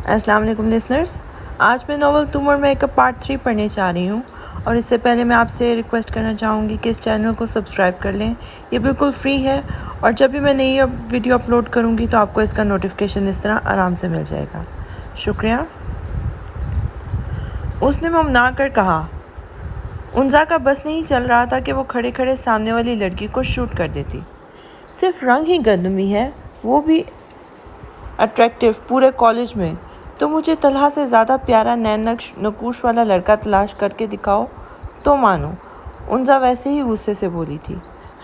السلام علیکم لسنرز. آج میں ناول تم اور میں کا پارٹ 3 پڑھنے چاہ رہی ہوں، اور اس سے پہلے میں آپ سے ریکویسٹ کرنا چاہوں گی کہ اس چینل کو سبسکرائب کر لیں. یہ بالکل فری ہے، اور جب بھی میں نئی ویڈیو اپلوڈ کروں گی تو آپ کو اس کا نوٹیفیکیشن اس طرح آرام سے مل جائے گا. شکریہ. اس نے ممنا کر کہا. انزا کا بس نہیں چل رہا تھا کہ وہ کھڑے کھڑے سامنے والی لڑکی کو شوٹ کر دیتی. صرف رنگ ہی گندمی ہے، وہ بھی اٹریکٹیو پورے کالج میں. تو مجھے طلحہ سے زیادہ پیارا نین نقوش والا لڑکا تلاش کر کے دکھاؤ تو مانو. انزا ویسے ہی غصے سے بولی تھی.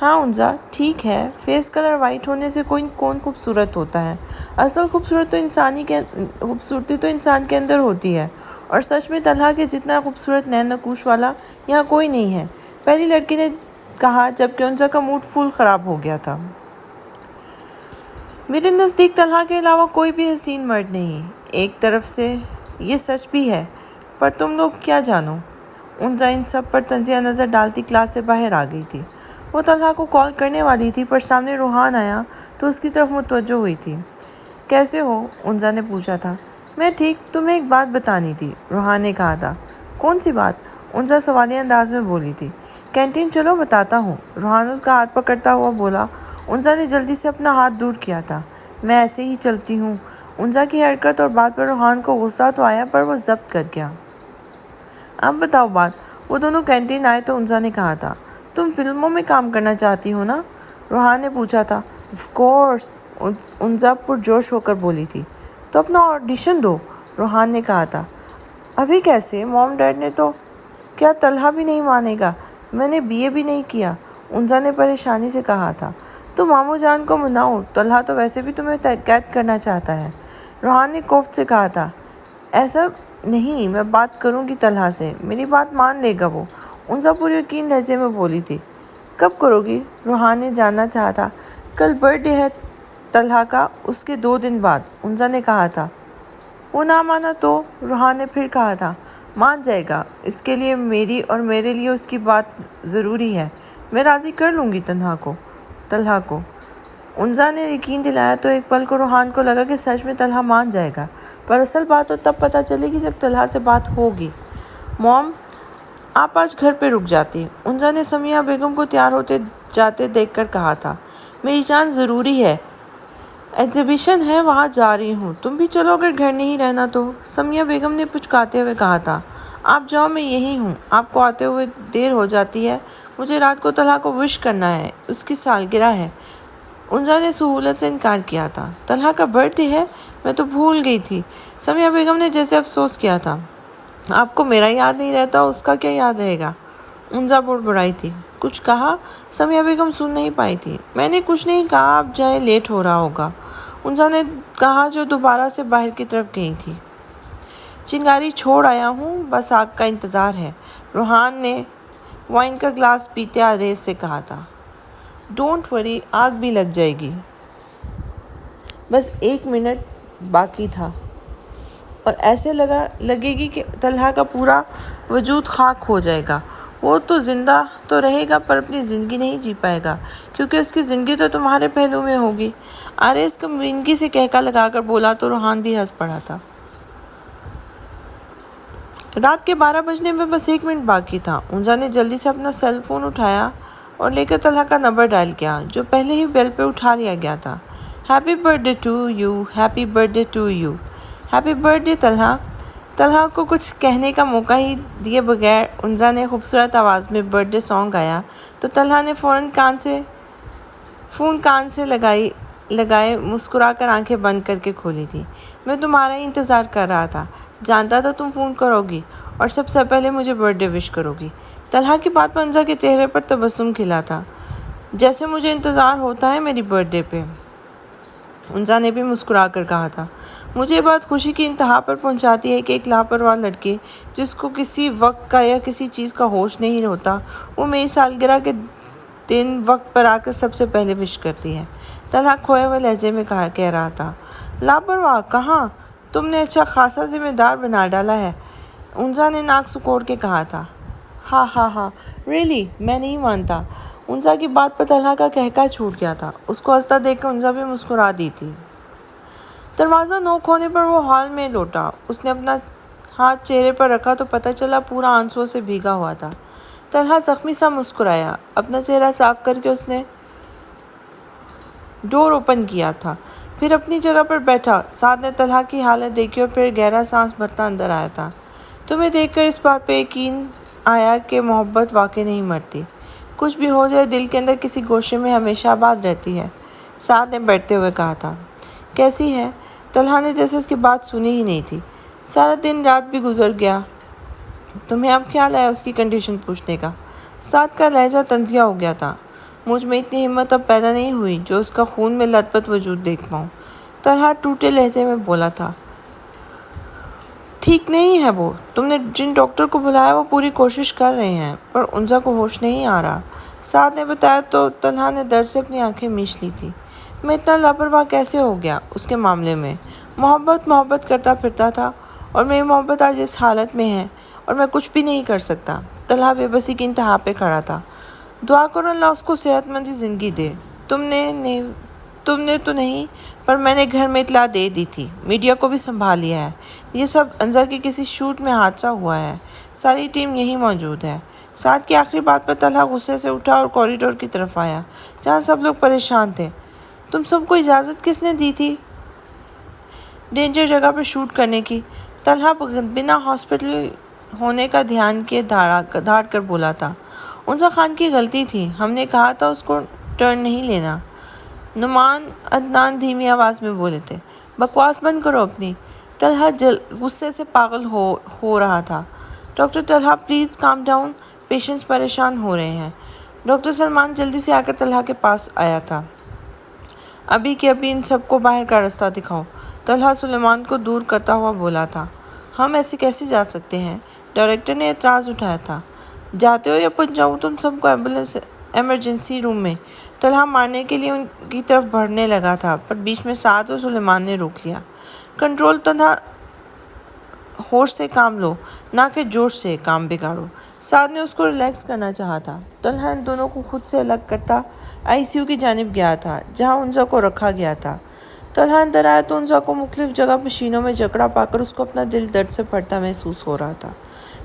ہاں انزا، ٹھیک ہے، فیس کلر وائٹ ہونے سے کون خوبصورت ہوتا ہے؟ اصل خوبصورتی تو انسان کے اندر ہوتی ہے، اور سچ میں طلحہ کے جتنا خوبصورت نین نقوش والا یہاں کوئی نہیں ہے، پہلی لڑکی نے کہا، جبکہ انزا کا موڈ فل خراب ہو گیا تھا. میرے نزدیک طلحہ کے علاوہ کوئی بھی حسین مرد نہیں. ایک طرف سے یہ سچ بھی ہے، پر تم لوگ کیا جانو. انزا ان سب پر طنزیہ نظر ڈالتی کلاس سے باہر آ گئی تھی. وہ طلحہ کو کال کرنے والی تھی، پر سامنے روحان آیا تو اس کی طرف متوجہ ہوئی تھی. کیسے ہو؟ انزا نے پوچھا تھا. میں ٹھیک، تمہیں ایک بات بتانی تھی، روحان نے کہا تھا. کون سی بات؟ انزا سوالیہ انداز میں بولی تھی. کینٹین چلو بتاتا ہوں، روحان اس کا ہاتھ پکڑتا ہوا بولا. انزا نے جلدی سے اپنا ہاتھ دور کیا تھا. میں ایسے ہی چلتی ہوں. انزا کی حرکت اور بات پر روحان کو غصہ تو آیا، پر وہ ضبط کر گیا. اب بتاؤ بات. وہ دونوں کینٹین آئے تو انزا نے کہا تھا. تم فلموں میں کام کرنا چاہتی ہو نا؟ روحان نے پوچھا تھا. آف کورس، انزا پرجوش ہو کر بولی تھی. تو اپنا آڈیشن دو، روحان نے کہا تھا. ابھی کیسے؟ موم ڈیڈ نے تو. کیا طلحہ بھی نہیں مانے گا؟ میں نے BA بھی نہیں کیا، انزا نے پریشانی سے کہا تھا. تو ماموں جان کو مناؤ، طلحہ تو ویسے بھی تمہیں قید کرنا چاہتا ہے، روحان نے کوفت سے کہا تھا. ایسا نہیں، میں بات کروں گی طلحہ سے، میری بات مان لے گا وہ، انزا پوری یقین لہجے میں بولی تھی. کب کرو گی؟ روحان نے جاننا چاہا تھا. کل برتھ ڈے ہے طلحہ کا، اس کے 2 دن بعد، انزا نے کہا تھا. وہ نہ مانا تو؟ روحان نے پھر کہا تھا. مان جائے گا، اس کے لیے میری اور میرے لیے اس کی بات ضروری ہے. میں راضی کر لوں گی طلحہ کو. انزا نے یقین دلایا تو ایک پل کو روحان کو لگا کہ سچ میں طلحہ مان جائے گا، پر اصل بات تو تب پتہ چلے گی جب طلحہ سے بات ہوگی. موم، آپ آج گھر پہ رک جاتی، انزا نے سمیہ بیگم کو تیار ہوتے جاتے دیکھ کر کہا تھا. میری جان ضروری ہے، ایگزیبیشن ہے، وہاں جا رہی ہوں، تم بھی چلو اگر گھر نہیں رہنا تو. سمیہ بیگم نے پچکاتے ہوئے کہا تھا. آپ جاؤ، میں یہی ہوں. آپ کو آتے ہوئے دیر ہو جاتی ہے، مجھے رات کو طلحہ کو وش کرنا ہے، اس کی سالگرہ ہے. انزا نے سہولت سے انکار کیا تھا. طلحہ کا برتھ ڈے ہے؟ میں تو بھول گئی تھی. سمیہ بیگم نے جیسے افسوس کیا تھا. آپ کو میرا یاد نہیں رہتا، اس کا کیا یاد رہے گا؟ انزا بڑبڑائی تھی. کچھ کہا؟ سمیہ بیگم سن نہیں پائی تھی. میں نے کچھ نہیں کہا، آپ جائیں، لیٹ ہو رہا ہوگا، انزا نے کہا، جو دوبارہ سے باہر کی طرف گئی تھی. چنگاری چھوڑ آیا ہوں، بس آگ کا انتظار ہے، روحان نے وائن کا گلاس پیتے آدیش سے کہا تھا. ڈونٹ وری، آگ بھی لگ جائے گی. بس 1 منٹ باقی تھا، اور ایسے لگے گی کہ طلحہ کا پورا وجود خاک ہو جائے گا. وہ تو زندہ تو رہے گا، پر اپنی زندگی نہیں جی پائے گا، کیونکہ اس کی زندگی تو تمہارے پہلو میں ہوگی. آریس کمینگی سے کہکا لگا کر بولا تو روحان بھی ہنس پڑا تھا. رات کے 12 بجنے میں بس 1 منٹ باقی تھا. انزا نے جلدی سے اپنا سیل فون اٹھایا اور لے کر طلحہ کا نمبر ڈائل کیا، جو پہلے ہی بیل پہ اٹھا لیا گیا تھا. Happy birthday to you, happy birthday to you, happy birthday Talha. Talha کو کچھ کہنے کا موقع ہی دیے بغیر انزا نے خوبصورت آواز میں برتھ ڈے سانگ گایا تو طلحہ نے فون کان سے لگائے مسکرا کر آنکھیں بند کر کے کھولی تھی. میں تمہارا ہی انتظار کر رہا تھا، جانتا تھا تم فون کرو گی اور سب سے پہلے مجھے برتھ ڈے وش کرو گی. طلحہ کی بات پر انزا کے چہرے پر تبسم کھلا تھا. جیسے مجھے انتظار ہوتا ہے میری برتھ ڈے پہ، انزا نے بھی مسکرا کر کہا تھا. مجھے یہ بات خوشی کی انتہا پر پہنچاتی ہے کہ ایک لاپرواہ لڑکی جس کو کسی وقت کا یا کسی چیز کا ہوش نہیں ہوتا، وہ میری سالگرہ کے دن وقت پر آ کر سب سے پہلے وش کرتی ہے. طلحہ کھوئے ہوئے لہجے میں کہہ رہا تھا. لاپرواہ کہاں؟ تم نے اچھا خاصا ذمہ دار بنا ڈالا ہے، انزا نے ناک سکوڑ کے کہا تھا. ہاں ہاں ہاں، ریئلی میں نہیں مانتا. انزا کی بات پر طلحہ کا کہکا چھوٹ گیا تھا. اس کو ہنستا دیکھ کر انزا بھی مسکرا دی تھی. دروازہ نوک ہونے پر وہ ہال میں لوٹا۔ اس نے اپنا ہاتھ چہرے پر رکھا تو پتہ چلا پورا آنسوؤں سے بھیگا ہوا تھا۔ طلحہ زخمی سا مسکرایا۔ اپنا چہرہ صاف کر کے اس نے ڈور اوپن کیا تھا، پھر اپنی جگہ پر بیٹھا۔ سعد نے طلحہ کی حالت دیکھی اور پھر گہرا سانس بھرتا اندر آیا تھا۔ تمہیں دیکھ کر اس بات پہ یقین آیا کہ محبت واقعی نہیں مرتی۔ کچھ بھی ہو جائے دل کے اندر کسی گوشے میں ہمیشہ آباد رہتی ہے، سعد نے بیٹھتے ہوئے کہا تھا۔ کیسی ہے؟ طلحہ نے جیسے اس کی بات سنی ہی نہیں تھی۔ سارا دن رات بھی گزر گیا، تمہیں اب خیال آیا اس کی کنڈیشن پوچھنے کا؟ سعد کا لہجہ طنزیہ ہو گیا تھا۔ مجھ میں اتنی ہمت اب پیدا نہیں ہوئی جو اس کا خون میں لت پت وجود دیکھ پاؤں، طلحہ ٹوٹے لہجے میں بولا تھا۔ ٹھیک نہیں ہے وہ، تم نے جن ڈاکٹر کو بلایا وہ پوری کوشش کر رہے ہیں پر انزا کو ہوش نہیں آ رہا، سعد نے بتایا تو طلحہ نے درد سے اپنی آنکھیں میچ لی تھی۔ میں اتنا لاپرواہ کیسے ہو گیا اس کے معاملے میں؟ محبت کرتا پھرتا تھا اور میری محبت آج اس حالت میں ہے اور میں کچھ بھی نہیں کر سکتا۔ طلحہ بے بسی کی انتہا پہ کھڑا تھا۔ دعا کرو اللہ اس کو صحت مندی زندگی دے۔ تم نے تو نہیں پر میں نے گھر میں اطلاع دے دی تھی، میڈیا کو بھی سنبھال لیا ہے۔ یہ سب انزا کے کسی شوٹ میں حادثہ ہوا ہے، ساری ٹیم یہیں موجود ہے۔ سعد کی آخری بات پر طلحہ غصے سے اٹھا اور کوریڈور کی طرف آیا جہاں سب لوگ پریشان تھے۔ تم سب کو اجازت کس نے دی تھی ڈینجر جگہ پر شوٹ کرنے کی؟ طلحہ بنا ہاسپٹل ہونے کا دھیان کیے دھاڑ کر بولا تھا۔ انزا خان کی غلطی تھی، ہم نے کہا تھا اس کو ٹرن نہیں لینا۔ نعمان عدنان دھیمی آواز میں بولے تھے۔ بکواس بند کرو اپنی۔ طلحہ غصے سے پاگل ہو رہا تھا۔ Doctor Talha please calm down, patients پریشان ہو رہے ہیں۔ ڈاکٹر سلمان جلدی سے آ کر طلحہ کے پاس آیا تھا۔ ابھی کے ابھی ان سب کو باہر کا راستہ دکھاؤ، طلحہ سلیمان کو دور کرتا ہوا بولا تھا۔ ہم ایسے کیسے جا سکتے ہیں؟ ڈائریکٹر نے اعتراض اٹھایا تھا۔ جاتے ہو یا پہنچاؤں تم سب کو ایمرجنسی روم میں؟ طلحہ مارنے کے لیے ان کی طرف بڑھنے لگا تھا پر بیچ میں سعد اور سلیمان نے روک لیا۔ کنٹرول طلحہ، ہوش سے کام لو، نہ کہ جوش سے کام بگاڑو۔ سعد نے اس کو ریلیکس کرنا چاہا تھا۔ طلحہ ان دونوں کو خود سے الگ کرتا آئی سی یو کی جانب گیا تھا جہاں انزا کو رکھا گیا تھا۔ طلحہ اندر آیا تو انزا کو مختلف جگہ پسینوں میں جکڑا پا کر اس کو اپنا دل درد سے پھٹتا محسوس ہو رہا تھا۔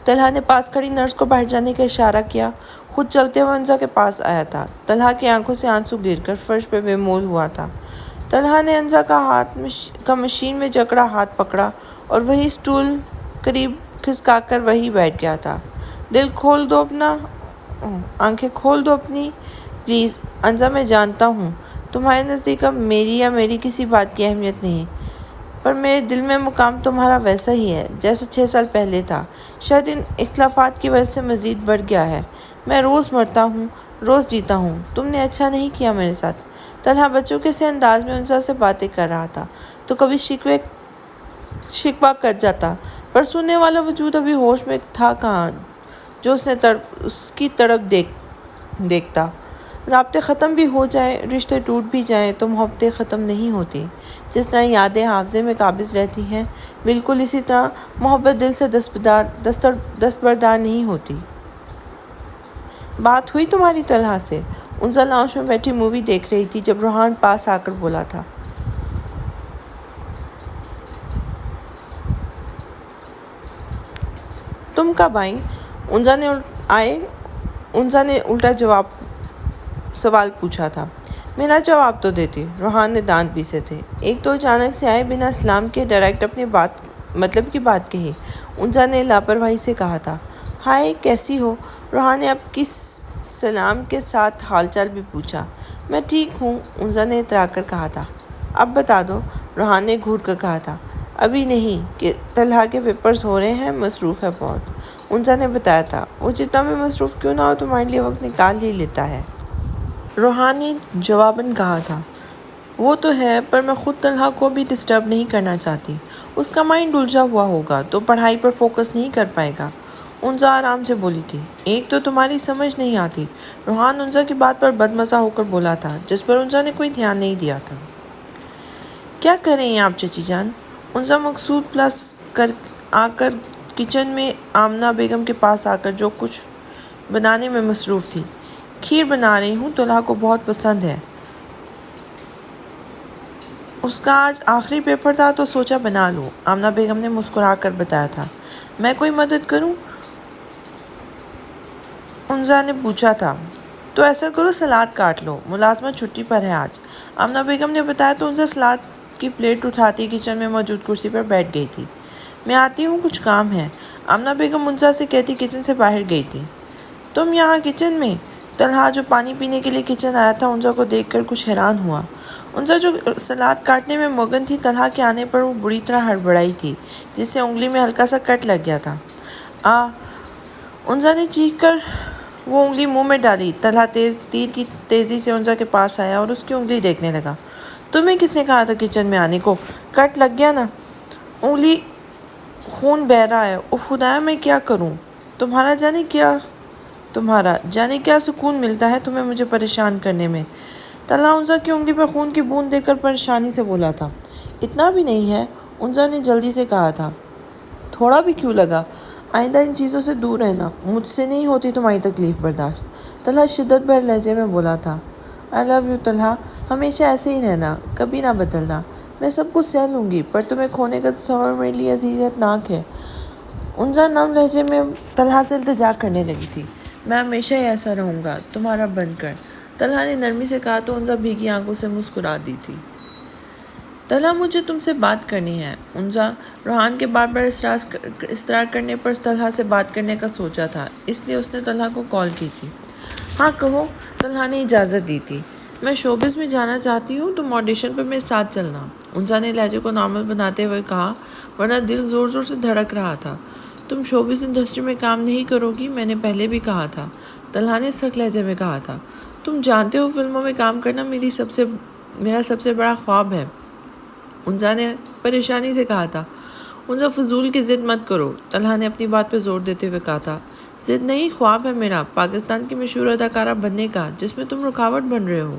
طلحہ نے پاس کھڑی نرس کو باہر جانے کا اشارہ کیا، خود چلتے ہوئے انزا کے پاس آیا تھا۔ طلحہ کی آنکھوں سے آنسو گر کر فرش پہ بے مول ہوا تھا۔ طلحہ نے انزا کا مشین میں جکڑا ہاتھ پکڑا اور وہی سٹول قریب کھسکا کر وہی بیٹھ گیا تھا۔ آنکھیں کھول دو اپنی پلیز انزا، میں جانتا ہوں تمہارے نزدیک اب میری کسی بات کی اہمیت نہیں، پر میرے دل میں مقام تمہارا ویسا ہی ہے جیسا 6 سال پہلے تھا، شاید ان اختلافات کی وجہ سے مزید بڑھ گیا ہے۔ میں روز مرتا ہوں، روز جیتا ہوں، تم نے اچھا نہیں کیا میرے ساتھ۔ طلحہ بچوں کے سے انداز میں انزا سے باتیں کر رہا تھا تو کبھی شکوہ کر جاتا، پر سننے والا وجود ابھی ہوش میں تھا کہاں جو اس کی تڑپ دیکھتا۔ رابطے ختم بھی ہو جائیں، رشتے ٹوٹ بھی جائیں تو محبتیں ختم نہیں ہوتی۔ جس طرح یادیں حافظے میں قابض رہتی ہیں، بالکل اسی طرح محبت دل سے دستبردار نہیں ہوتی۔ بات ہوئی تمہاری طلحہ سے؟ انزا لاؤنج میں بیٹھی مووی دیکھ رہی تھی جب روحان پاس آ کر بولا تھا۔ تم کب آئیں؟ انزا نے الٹا سوال پوچھا تھا۔ میرا جواب تو دیتی، روحان نے دانت پیسے تھے۔ ایک تو اچانک سے آئے، بنا سلام کے ڈائریکٹ اپنی مطلب کی بات کہی، انزا نے لاپرواہی سے کہا تھا۔ ہائے کیسی ہو؟ روحان نے اب کی سلام کے ساتھ حال چال بھی پوچھا۔ میں ٹھیک ہوں، انزا نے اترا کر کہا تھا۔ اب بتا دو، روحان نے گھور کر کہا تھا۔ ابھی نہیں، کہ طلحہ کے پیپرز ہو رہے ہیں، مصروف ہے بہت، انزا نے بتایا تھا۔ وہ جتنا بھی مصروف کیوں نہ ہو تمہارے لیے وقت نکال ہی لیتا ہے، روحان نے جواباً کہا تھا۔ وہ تو ہے، پر میں خود طلحہ کو بھی ڈسٹرب نہیں کرنا چاہتی، اس کا مائنڈ الجھا ہوا ہوگا تو پڑھائی پر فوکس نہیں کر پائے گا، انزا آرام سے بولی تھی۔ ایک تو تمہاری سمجھ نہیں آتی، روحان انزا کی بات پر بدمزہ ہو کر بولا تھا جس پر انزا نے کوئی دھیان نہیں دیا تھا۔ کیا کر رہی ہیں آپ چچی جان؟ انزا مقصود پلس آ کر کچن میں آمنہ بیگم کے پاس آ کر جو کچھ بنانے میں مصروف تھی۔ کھیر بنا رہی ہوں، طلحہ کو بہت پسند ہے۔ اس کا آج آخری پیپر تھا تو سوچا بنا لوں، آمنہ بیگم نے مسکرا کر بتایا تھا۔ میں کوئی مدد کروں؟ انزا نے پوچھا تھا۔ تو ایسا کرو، سلاد کاٹ لو، ملازمت چھٹی پر ہے آج، آمنہ بیگم نے بتایا تو انزا سلاد کی پلیٹ اٹھاتی کچن میں موجود کرسی پر بیٹھ گئی تھی۔ میں آتی ہوں، کچھ کام ہے، آمنہ بیگم انزا سے کہتی کچن سے باہر گئی تھی۔ تم یہاں کچن میں؟ طلحہ جو پانی پینے کے لیے کچن آیا تھا انزا کو دیکھ کر کچھ حیران ہوا۔ انزا جو سلاد کاٹنے میں مگن تھی، طلحہ کے آنے پر وہ بری طرح ہڑبڑائی تھی، جس سے انگلی میں ہلکا سا کٹ لگ گیا تھا۔ انزا نے چیخ کر وہ انگلی منہ میں ڈالی۔ طلحہ تیر کی تیزی سے انزا کے پاس آیا اور اس کی انگلی دیکھنے لگا۔ تمہیں کس نے کہا تھا کچن میں آنے کو؟ کٹ لگ گیا نا، انگلی خون بہہ رہا ہے۔ اف خدایا، میں کیا کروں؟ تمہارا جانے کیا سکون ملتا ہے تمہیں مجھے پریشان کرنے میں؟ طلحہ انزا کی انگلی پر خون کی بوند دیکھ کر پریشانی سے بولا تھا۔ اتنا بھی نہیں ہے، انزا نے جلدی سے کہا تھا۔ تھوڑا بھی کیوں لگا؟ آئندہ ان چیزوں سے دور رہنا، مجھ سے نہیں ہوتی تمہاری تکلیف برداشت، طلحہ شدت بھر لہجے میں بولا تھا۔ آئی لو یو طلحہ، ہمیشہ ایسے ہی رہنا، کبھی نہ بدلنا۔ میں سب کچھ سہ لوں گی، پر تمہیں کھونے کا تصور میرے لیے اذیت ناک ہے۔ انزا نم لہجے میں طلحہ سے التجا کرنے لگی تھی۔ میں ہمیشہ ہی ایسا رہوں گا، تمہارا بن کر، طلحہ نے نرمی سے کہا تو انزا بھیگی آنکھوں سے مسکرا دی تھی۔ طلحہ مجھے تم سے بات کرنی ہے۔ انزا روحان کے بار بار اصرار کرنے پر طلحہ سے بات کرنے کا سوچا تھا، اس لیے اس نے طلحہ کو کال کی تھی۔ ہاں کہو، طلحہ نے اجازت دی تھی۔ میں شوبز میں جانا چاہتی ہوں، تم آڈیشن پر میرے ساتھ چلنا، انزا نے لہجے کو نارمل بناتے ہوئے کہا، ورنہ دل زور زور سے دھڑک رہا تھا۔ تم شوبز انڈسٹری میں کام نہیں کرو گی، میں نے پہلے بھی کہا تھا، طلحہ نے سخت لہجے میں کہا تھا۔ تم جانتے ہو فلموں میں کام کرنا میرا سب سے بڑا خواب ہے، انزا نے پریشانی سے کہا تھا۔ انزا فضول کی ضد مت کرو، طلحہ نے اپنی بات پہ زور دیتے ہوئے کہا تھا۔ ضد نہیں، خواب ہے میرا، پاکستان کی مشہور اداکارہ بننے کا، جس میں تم رکاوٹ بن رہے ہو،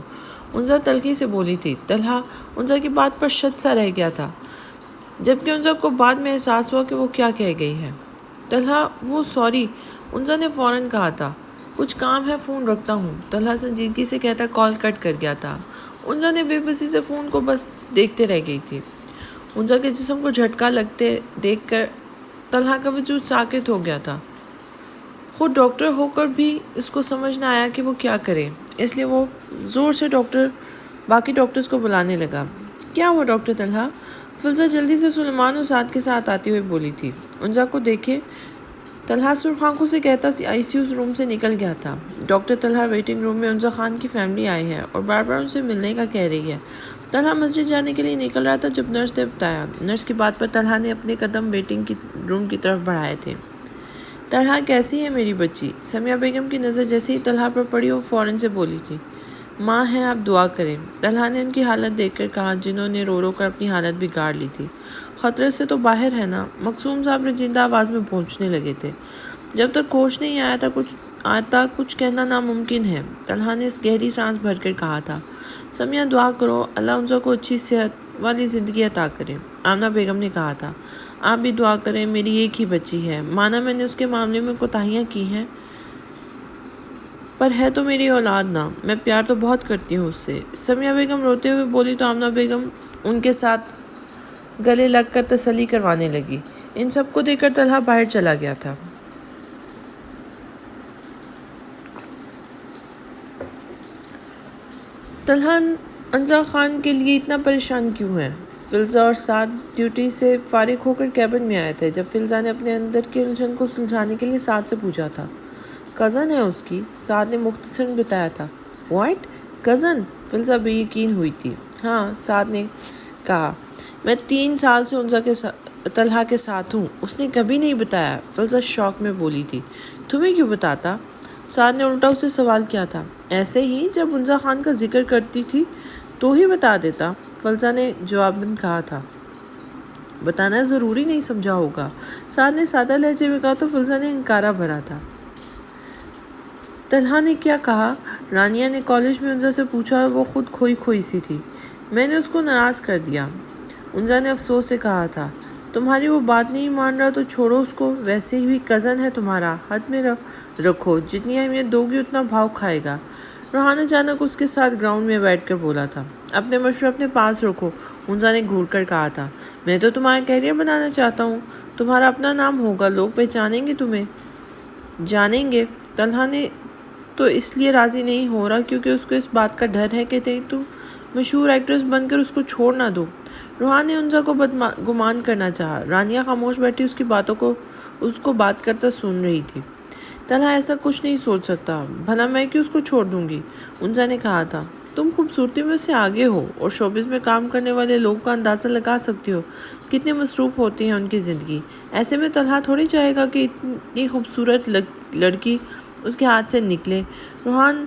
انزا تلخی سے بولی تھی۔ طلحہ انزا کی بات پر شد سا رہ گیا تھا، جبکہ انزا کو بعد میں احساس ہوا کہ وہ کیا کہہ گئی ہے۔ طلحہ وہ سوری، انزا نے فوراً کہا تھا۔ کچھ کام ہے، فون رکھتا ہوں، طلحہ سنجیدگی سے کہتا کال کٹ کر گیا تھا۔ انزا نے بے بسی سے فون کو بس دیکھتے رہ گئی تھی۔ انزا کے جسم کو جھٹکا لگتے دیکھ کر طلحہ کا وجود ساکت ہو گیا تھا۔ خود ڈاکٹر ہو کر بھی اس کو سمجھ نہ آیا کہ وہ کیا کرے، اس لیے وہ زور سے باقی ڈاکٹرز کو بلانے لگا۔ کیا ہوا ڈاکٹر طلحہ؟ فلزہ جلدی سے سلیمان اور سعد کے ساتھ آتی ہوئی بولی تھی۔ انزا کو دیکھے طلحہ سرخ آنکھوں سے کہتا ICU روم سے نکل گیا تھا۔ ڈاکٹر طلحہ ویٹنگ روم میں انزا خان کی فیملی آئی ہے اور بار بار ان سے ملنے کا کہہ رہی ہے۔ طلحہ مسجد جانے کے لیے نکل رہا تھا جب نرس نے بتایا۔ نرس کی بات پر طلحہ نے اپنے قدم ویٹنگ روم کی طرف بڑھائے تھے۔ طلحہ کیسی ہے میری بچی؟ سمیہ بیگم کی نظر جیسے ہی طلحہ پر پڑی وہ فوراً سے بولی تھی۔ ماں ہیں، آپ دعا کریں، طلحہ نے ان کی حالت دیکھ کر کہا، جنہوں نے رو رو کر اپنی حالت بگاڑ لی تھی۔ خطرے سے تو باہر ہے نا، مقصوم صاحب رنجیدہ آواز میں پہنچنے لگے تھے۔ جب تک ہوش نہیں آتا کچھ کہنا ناممکن ہے، طلحہ نے اس گہری سانس بھر کر کہا تھا۔ سمیہ دعا کرو، اللہ انزا کو اچھی صحت والی زندگی عطا کرے، آمنہ بیگم نے کہا تھا۔ آپ بھی دعا کریں، میری ایک ہی بچی ہے، مانا میں نے اس کے معاملے میں کوتاہیاں کی ہیں، پر ہے تو میری اولاد نا، میں پیار تو بہت کرتی ہوں اس سے، سمیہ بیگم روتے ہوئے بولی تو آمنہ بیگم ان کے ساتھ گلے لگ کر تسلی کروانے لگی۔ ان سب کو دیکھ کر طلحہ باہر چلا گیا تھا۔ طلحہ انزا خان کے لیے اتنا پریشان کیوں ہے؟ فلزہ اور سعد ڈیوٹی سے فارغ ہو کر کیبن میں آئے تھے جب فلزہ نے اپنے اندر کی الجھن کو سلجھانے کے لیے سعد سے پوچھا تھا۔ کزن ہے اس کی، سعد نے مختصراً بتایا تھا۔ واٹ؟ کزن؟ فلزہ بے یقین ہوئی تھی۔ ہاں، سعد نے کہا، میں 3 سال سے طلحہ کے ساتھ ہوں، اس نے کبھی نہیں بتایا، فلزہ شوق میں بولی تھی۔ تمہیں کیوں بتاتا؟ سعد نے الٹا اسے سوال کیا تھا۔ ایسے ہی، جب انزا خان کا ذکر کرتی تھی تو ہی بتا دیتا، فلزہ نے جواباً کہا تھا۔ بتانا ضروری نہیں سمجھا ہوگا، سعد نے سادہ لہجے میں کہا تو فلزہ نے انکارہ بھرا تھا۔ طلحہ نے کیا کہا؟ رانیہ نے کالج میں انزا سے پوچھا اور وہ خود کھوئی سی تھی، میں نے اس کو ناراض کر دیا، انزا نے افسوس سے کہا تھا۔ تمہاری وہ بات نہیں مان رہا تو چھوڑو اس کو، ویسے بھی کزن ہے تمہارا، حد میں رکھو، جتنی اہمیت دو گی اتنا بھاؤ کھائے گا۔ روحان اچانک اس کے ساتھ گراؤنڈ میں بیٹھ کر بولا تھا، اپنے مشورے اپنے پاس رکھو۔ اونزا نے گھور کر کہا تھا، میں تو تمہارا کیریئر بنانا چاہتا ہوں، تمہارا اپنا نام ہوگا، لوگ پہچانیں گے تمہیں، جانیں گے۔ طلحہ نے تو اس لیے راضی نہیں ہو رہا کیونکہ اس کو اس بات کا ڈر ہے کہ تم مشہور ایکٹریس بن کر اس کو چھوڑ نہ دو۔ روحان نے اونزا کو گمان کرنا چاہا۔ رانیہ خاموش بیٹھی اس کی باتوں کو اس کو بات کرتا سن رہی تھی۔ طلحہ ایسا کچھ نہیں سوچ سکتا، بھلا میں کیوں اس کو چھوڑ دوں گی؟ اونزا نے کہا تھا، تم خوبصورتی میں اس سے آگے ہو اور شوبز میں کام کرنے والے لوگوں کا اندازہ لگا سکتے ہو کتنے مصروف ہوتی ہیں ان کی زندگی۔ ایسے میں طلحہ تھوڑی چاہے گا کہ اتنی خوبصورت لڑکی اس کے ہاتھ سے نکلے۔ روحان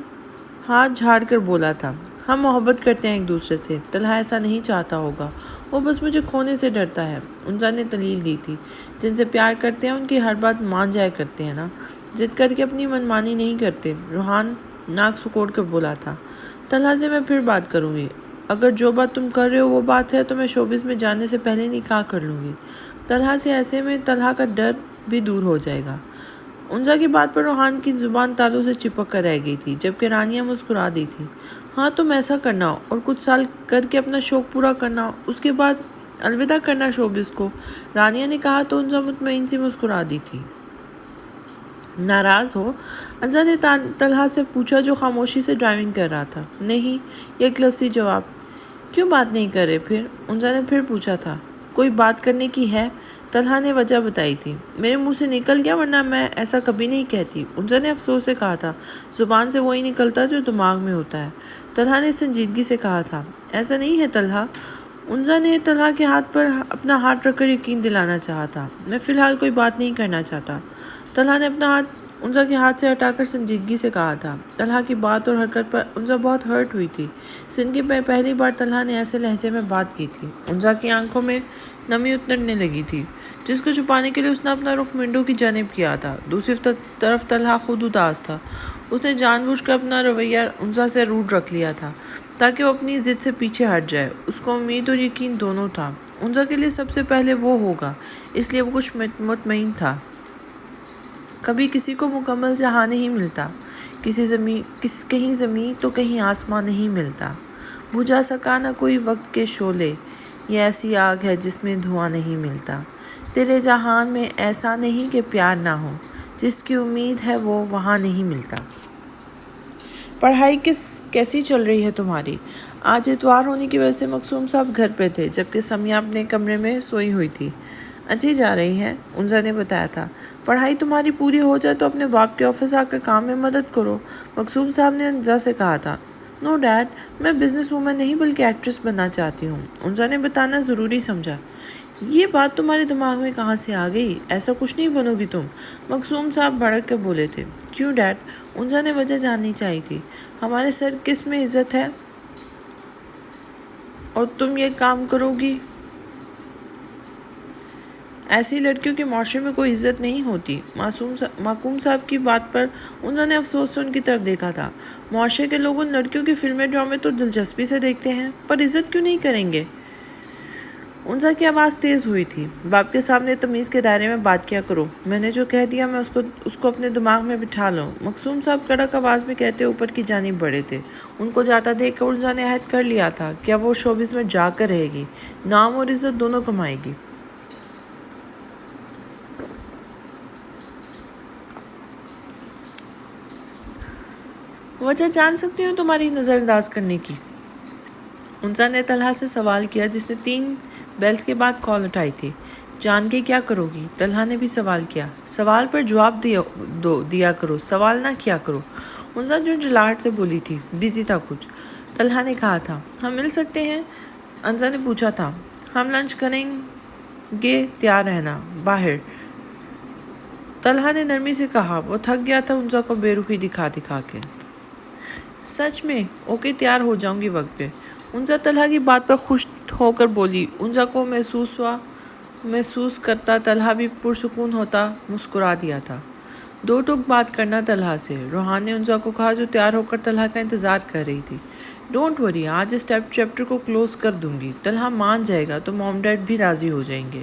ہاتھ جھاڑ کر بولا تھا، ہم محبت کرتے ہیں ایک دوسرے سے، طلحہ ایسا نہیں چاہتا ہوگا، وہ بس مجھے کھونے سے ڈرتا ہے۔ اونزا نے دلیل دی تھی، جن سے پیار کرتے ہیں ان کی ہر بات مان جایا کرتے ہیں نا، ضد کر کے اپنی منمانی نہیں کرتے۔ روحان ناک سکوڑ کر بولا تھا، طلحہ سے میں پھر بات کروں گی، اگر جو بات تم کر رہے ہو وہ بات ہے تو میں شوبز میں جانے سے پہلے نکاح کر لوں گی طلحہ سے، ایسے میں طلحہ کا ڈر بھی دور ہو جائے گا۔ اونزا کی بات پر روحان کی زبان تالوں سے چپک کر رہ گئی تھی، جبکہ رانیہ مسکرا دی تھی۔ ہاں تم ایسا کرنا اور کچھ سال کر کے اپنا شوق پورا کرنا، اس کے بعد الوداع کرنا شوبز کو، رانیہ نے کہا تو اونزا مطمئن سی مسکرا دی تھی۔ ناراض ہو؟ اونزا نے طلحہ سے پوچھا جو خاموشی سے ڈرائیونگ کر رہا تھا۔ نہیں، ایک لفظی جواب۔ کیوں بات نہیں کر رہے پھر؟ اونزا نے پھر پوچھا تھا۔ کوئی بات کرنے کی ہے؟ طلحہ نے وجہ بتائی تھی، میرے منہ سے نکل گیا ورنہ میں ایسا کبھی نہیں کہتی۔ اونزا نے افسوس سے کہا تھا، زبان سے وہی نکلتا جو دماغ میں ہوتا ہے۔ طلحہ نے سنجیدگی سے کہا تھا، ایسا نہیں ہے طلحہ۔ اونزا نے طلحہ کے ہاتھ پر اپنا ہاتھ رکھ کر یقین دلانا چاہا تھا، میں فی الحال کوئی بات نہیں کرنا چاہتا۔ طلحہ نے اپنا ہاتھ اونزا کے ہاتھ سے ہٹا کر سنجیدگی سے کہا تھا۔ طلحہ کی بات اور حرکت پر اونزا بہت ہرٹ ہوئی تھی۔ زندگی میں پہلی بار طلحہ نے ایسے لہجے میں بات کی تھی۔ اونزا کی آنکھوں میں نمی اترنے لگی تھی، جس کو چھپانے کے لیے اس نے اپنا رخ ونڈو کی جانب کیا تھا۔ دوسری طرف طلحہ خود اداس تھا، اس نے جان بوجھ کر اپنا رویہ اونزا سے روڈ رکھ لیا تھا تاکہ وہ اپنی ضد سے پیچھے ہٹ جائے۔ اس کو امید اور یقین دونوں تھا، اونزا کے لیے سب سے پہلے وہ ہوگا، اس لیے وہ کچھ مطمئن تھا۔ کبھی کسی کو مکمل جہاں نہیں ملتا، کہیں زمین تو کہیں آسمان نہیں ملتا، بجھا سکا نہ کوئی وقت کے شعلے، یہ ایسی آگ ہے جس میں دھواں نہیں ملتا، تیرے جہان میں ایسا نہیں کہ پیار نہ ہو، جس کی امید ہے وہ وہاں نہیں ملتا۔ پڑھائی کیسی چل رہی ہے تمہاری؟ آج اتوار ہونے کی وجہ سے مقصوم صاحب گھر پہ تھے، جبکہ سمیہ اپنے کمرے میں سوئی ہوئی تھی۔ اچھی جا رہی ہے، اونزا نے بتایا تھا۔ پڑھائی تمہاری پوری ہو جائے تو اپنے باپ کے آفس آ کر کام میں مدد کرو، مقصوم صاحب نے اونزا سے کہا تھا۔ نو ڈیڈ، میں بزنس وومن نہیں بلکہ ایکٹریس بننا چاہتی ہوں، اونزا نے بتانا ضروری سمجھا۔ یہ بات تمہارے دماغ میں کہاں سے آ گئی؟ ایسا کچھ نہیں بنو گی تم، مقصوم صاحب بھڑک کے بولے تھے۔ کیوں ڈیڈ؟ اونزا نے وجہ جاننی چاہی تھی۔ ہمارے سر کس میں عزت ہے اور تم یہ کام کرو گی؟ ایسی لڑکیوں کے معاشرے میں کوئی عزت نہیں ہوتی۔ معصوم صاحب کی بات پر اونزا نے افسوس سے ان کی طرف دیکھا تھا۔ معاشرے کے لوگ ان لڑکیوں کی فلمیں ڈرامے تو دلچسپی سے دیکھتے ہیں، پر عزت کیوں نہیں کریں گے؟ اونزا کی آواز تیز ہوئی تھی، باپ کے سامنے تمیز کے دائرے میں بات کیا کرو، میں نے جو کہہ دیا میں اس کو اپنے دماغ میں بٹھا لوں۔ مقصوم صاحب کڑک آواز میں کہتے اوپر کی جانب بڑھے تھے۔ ان کو جاتا دیکھ کر اونزا نے عہد کر لیا تھا کہ اب وہ شوبز میں جا کر رہے گی، نام اور عزت دونوں کمائے گی۔ وجہ جان سکتی ہوں تمہاری نظر انداز کرنے کی؟ اونزا نے طلحہ سے سوال کیا، جس نے 3 بیلز کے بعد کال اٹھائی تھی۔ جان کے کیا کرو گی؟ طلحہ نے بھی سوال کیا۔ سوال پر جواب دیا کرو، سوال نہ کیا کرو، اونزا جھنجھلاہٹ سے بولی تھی، بزی تھا کچھ۔ طلحہ نے کہا تھا، ہم مل سکتے ہیں؟ اونزا نے پوچھا تھا۔ ہم لنچ کریں گے، تیار رہنا، باہر، طلحہ نے نرمی سے کہا۔ وہ تھک گیا تھا اونزا کو بے رخی دکھا کے۔ سچ میں؟ اوکے، تیار ہو جاؤں گی وقت پہ، اونزا طلحہ کی بات پر خوش ہو کر بولی۔ اونزا کو محسوس کرتا طلحہ بھی پرسکون ہوتا مسکرا دیا تھا۔ 2 ٹوک بات کرنا طلحہ سے، روحان نے اونزا کو کہا، جو تیار ہو کر طلحہ کا انتظار کر رہی تھی۔ ڈونٹ وری، آج اس چیپٹر کو کلوز کر دوں گی، طلحہ مان جائے گا تو موم ڈیڈ بھی راضی ہو جائیں گے۔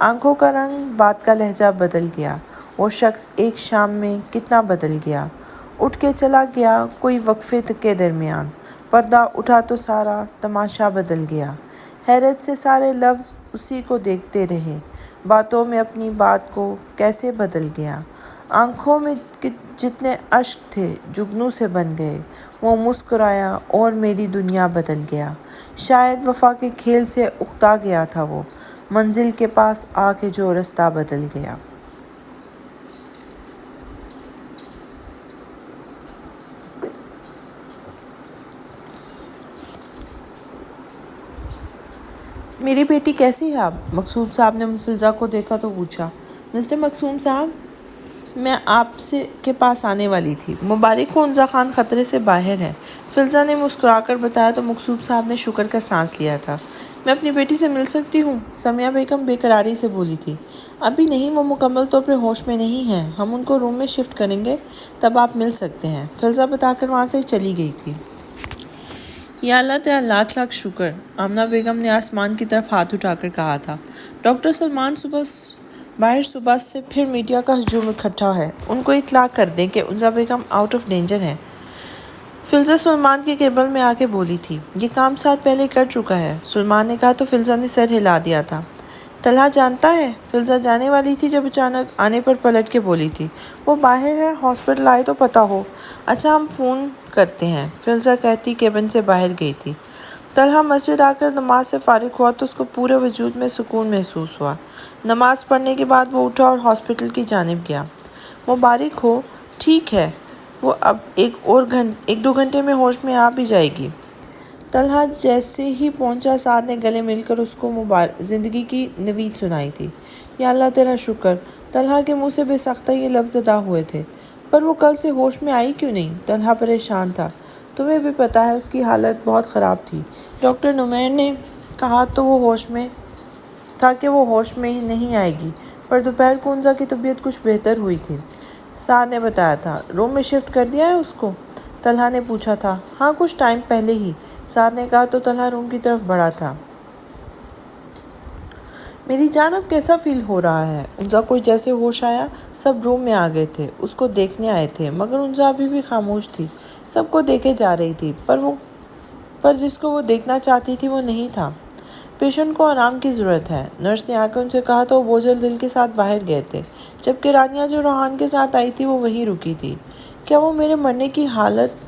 آنکھوں کا رنگ، بات کا لہجہ بدل گیا۔ وہ شخص ایک شام میں کتنا بدل گیا۔ اٹھ کے چلا گیا کوئی وقفے کے درمیان۔ پردہ اٹھا تو سارا تماشا بدل گیا۔ حیرت سے سارے لفظ اسی کو دیکھتے رہے۔ باتوں میں اپنی بات کو کیسے بدل گیا۔ آنکھوں میں جتنے اشک تھے جگنو سے بن گئے۔ وہ مسکرایا اور میری دنیا بدل گیا۔ شاید وفا کے کھیل سے اکتا گیا تھا وہ، منزل کے پاس آ کے جو رستہ بدل گیا۔ میری بیٹی کیسی ہے اب؟ مقصود صاحب نے فلزا کو دیکھا تو پوچھا۔ مسٹر مقصود صاحب، میں آپ کے پاس آنے والی تھی۔ مبارک ہو، عنزا خان خطرے سے باہر ہے، فلزا نے مسکرا کر بتایا تو مقصود صاحب نے شکر کا سانس لیا تھا۔ میں اپنی بیٹی سے مل سکتی ہوں؟ سمیہ بیگم بے قراری سے بولی تھی۔ ابھی نہیں، وہ مکمل طور پر ہوش میں نہیں ہیں، ہم ان کو روم میں شفٹ کریں گے، تب آپ مل سکتے ہیں، فلزا بتا کر وہاں سے چلی گئی تھی۔ یا اللہ تیرا لاکھ لاکھ شکر، آمنہ بیگم نے آسمان کی طرف ہاتھ اٹھا کر کہا تھا۔ ڈاکٹر سلمان باہر صبح سے پھر میڈیا کا ہجوم اکٹھا ہے، ان کو اطلاع کر دیں کہ عنزا بیگم آؤٹ آف ڈینجر ہیں۔ فلزا سلمان کے قبل میں آ کے بولی تھی۔ یہ کام ساتھ پہلے کر چکا ہے، سلمان نے کہا تو فلزا نے سر ہلا دیا تھا۔ طلحہ جانتا ہے؟ فلزا جانے والی تھی جب اچانک آنے پر پلٹ کے بولی تھی۔ وہ باہر ہے، ہاسپٹل آئے تو پتہ ہو۔ اچھا ہم فون کرتے ہیں، فلزا کہتی کیبن سے باہر گئی تھی۔ طلحہ مسجد آ کر نماز سے فارغ ہوا تو اس کو پورے وجود میں سکون محسوس ہوا۔ نماز پڑھنے کے بعد وہ اٹھا اور ہاسپٹل کی جانب گیا۔ مبارک ہو، ٹھیک ہے، وہ اب ایک دو گھنٹے میں ہوش میں آ بھی جائے گی۔ طلحہ جیسے ہی پہنچا، سعد نے گلے مل کر اس کو زندگی کی نوید سنائی تھی۔ یا اللہ تیرا شکر، طلحہ کے منہ سے بے ساختہ یہ لفظ ادا ہوئے تھے۔ پر وہ کل سے ہوش میں آئی کیوں نہیں؟ طلحہ پریشان تھا۔ تمہیں بھی پتہ ہے اس کی حالت بہت خراب تھی، ڈاکٹر نمیر نے کہا تھا کہ وہ ہوش میں ہی نہیں آئے گی، پر دوپہر کو عنزا کی طبیعت کچھ بہتر ہوئی تھی۔ سعد نے بتایا تھا۔ روم میں شفٹ کر دیا ہے اس کو؟ طلحہ نے پوچھا تھا۔ ہاں کچھ ٹائم پہلے ہی، سعد نے کہا تو طلحہ روم کی طرف بڑھا تھا۔ میری جان اب کیسا فیل ہو رہا ہے؟ عنزا کو جیسے ہوش آیا، سب روم میں آ گئے تھے، اس کو دیکھنے آئے تھے، مگر عنزا ابھی بھی خاموش تھی، سب کو دیکھے جا رہی تھی، پر جس کو وہ دیکھنا چاہتی تھی وہ نہیں تھا۔ پیشنٹ کو آرام کی ضرورت ہے، نرس نے آ کے ان سے کہا تو وہ بوجھل دل کے ساتھ باہر گئے تھے، جبکہ رانیہ جو روحان کے ساتھ آئی تھی وہ وہیں رکی تھی۔ کیا وہ میرے مرنے کی حالت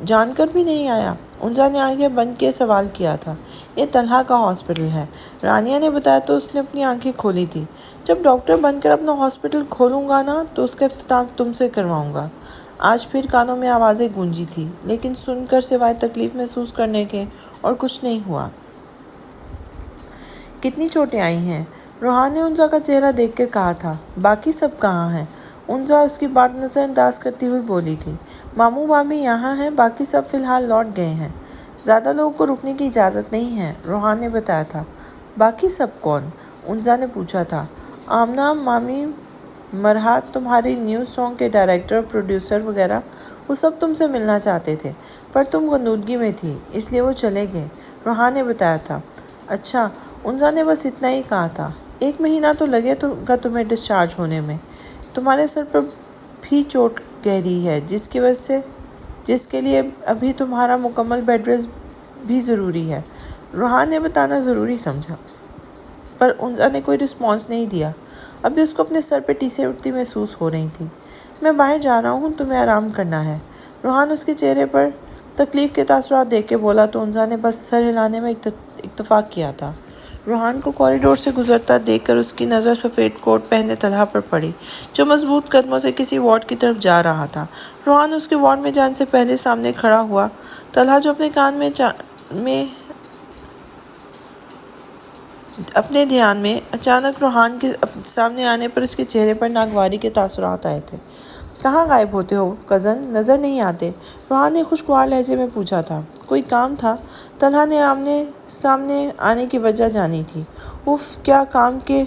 جان کر بھی نہیں آیا؟ عنزا نے آنکھیں بند کیے سوال کیا تھا۔ یہ طلحہ کا ہاسپٹل ہے، رانیہ نے بتایا تو اس نے اپنی آنکھیں کھولی تھی۔ جب ڈاکٹر بن کر اپنا ہاسپٹل کھولوں گا نا تو اس کا افتتاح تم سے کرواؤں گا۔ آج پھر کانوں میں آوازیں گونجی تھی، لیکن سن کر سوائے تکلیف محسوس کرنے کے اور کچھ نہیں ہوا۔ کتنی چوٹیں آئی ہیں؟ روحان نے عنزا کا چہرہ دیکھ کر کہا تھا۔ باقی سب کہاں ہیں؟ عنزا اس کی بات نظر انداز کرتی ہوئی بولی تھی۔ ماموں مامی یہاں ہیں، باقی سب فی الحال لوٹ گئے ہیں، زیادہ لوگوں کو رکنے کی اجازت نہیں ہے، روحان نے بتایا تھا۔ باقی سب کون؟ عنزا نے پوچھا تھا۔ آمنہ، مامی، مرحات، تمہاری نیو سانگ کے ڈائریکٹر، پروڈیوسر وغیرہ، وہ سب تم سے ملنا چاہتے تھے، پر تم غنودگی میں تھی، اس لیے وہ چلے گئے، روحان نے بتایا تھا۔ اچھا، عنزا نے بس اتنا ہی کہا تھا۔ 1 مہینہ تو لگے گا تمہیں ڈسچارج ہونے میں، تمہارے سر پر بھی چوٹ گہری ہے جس کے لیے ابھی تمہارا مکمل بیڈ ریسٹ بھی ضروری ہے، روحان نے بتانا ضروری سمجھا، پر عنزا نے کوئی رسپانس نہیں دیا، ابھی اس کو اپنے سر پہ ٹیسیں اٹھتی محسوس ہو رہی تھیں۔ میں باہر جا رہا ہوں، تمہیں آرام کرنا ہے، روحان اس کے چہرے پر تکلیف کے تاثرات دیکھ کے بولا تو عنزا نے بس سر ہلانے میں اتفاق کیا تھا۔ روحان کو کوریڈور سے گزرتا دیکھ کر اس کی نظر سفید کوٹ پہنے طلحہ پر پڑی، جو مضبوط قدموں سے کسی وارڈ کی طرف جا رہا تھا۔ روحان اس کے وارڈ میں جانے سے پہلے سامنے کھڑا ہوا، طلحہ جو اپنے کان میں اپنے دھیان میں، اچانک روحان کے سامنے آنے پر اس کے چہرے پر ناگواری کے تاثرات آئے تھے۔ کہاں غائب ہوتے ہو کزن؟ نظر نہیں آتے، روحان نے خوشگوار لہجے میں پوچھا تھا۔ کوئی کام تھا؟ طلحہ نے آمنے سامنے آنے کی وجہ جانی تھی۔ اف، کیا کام کے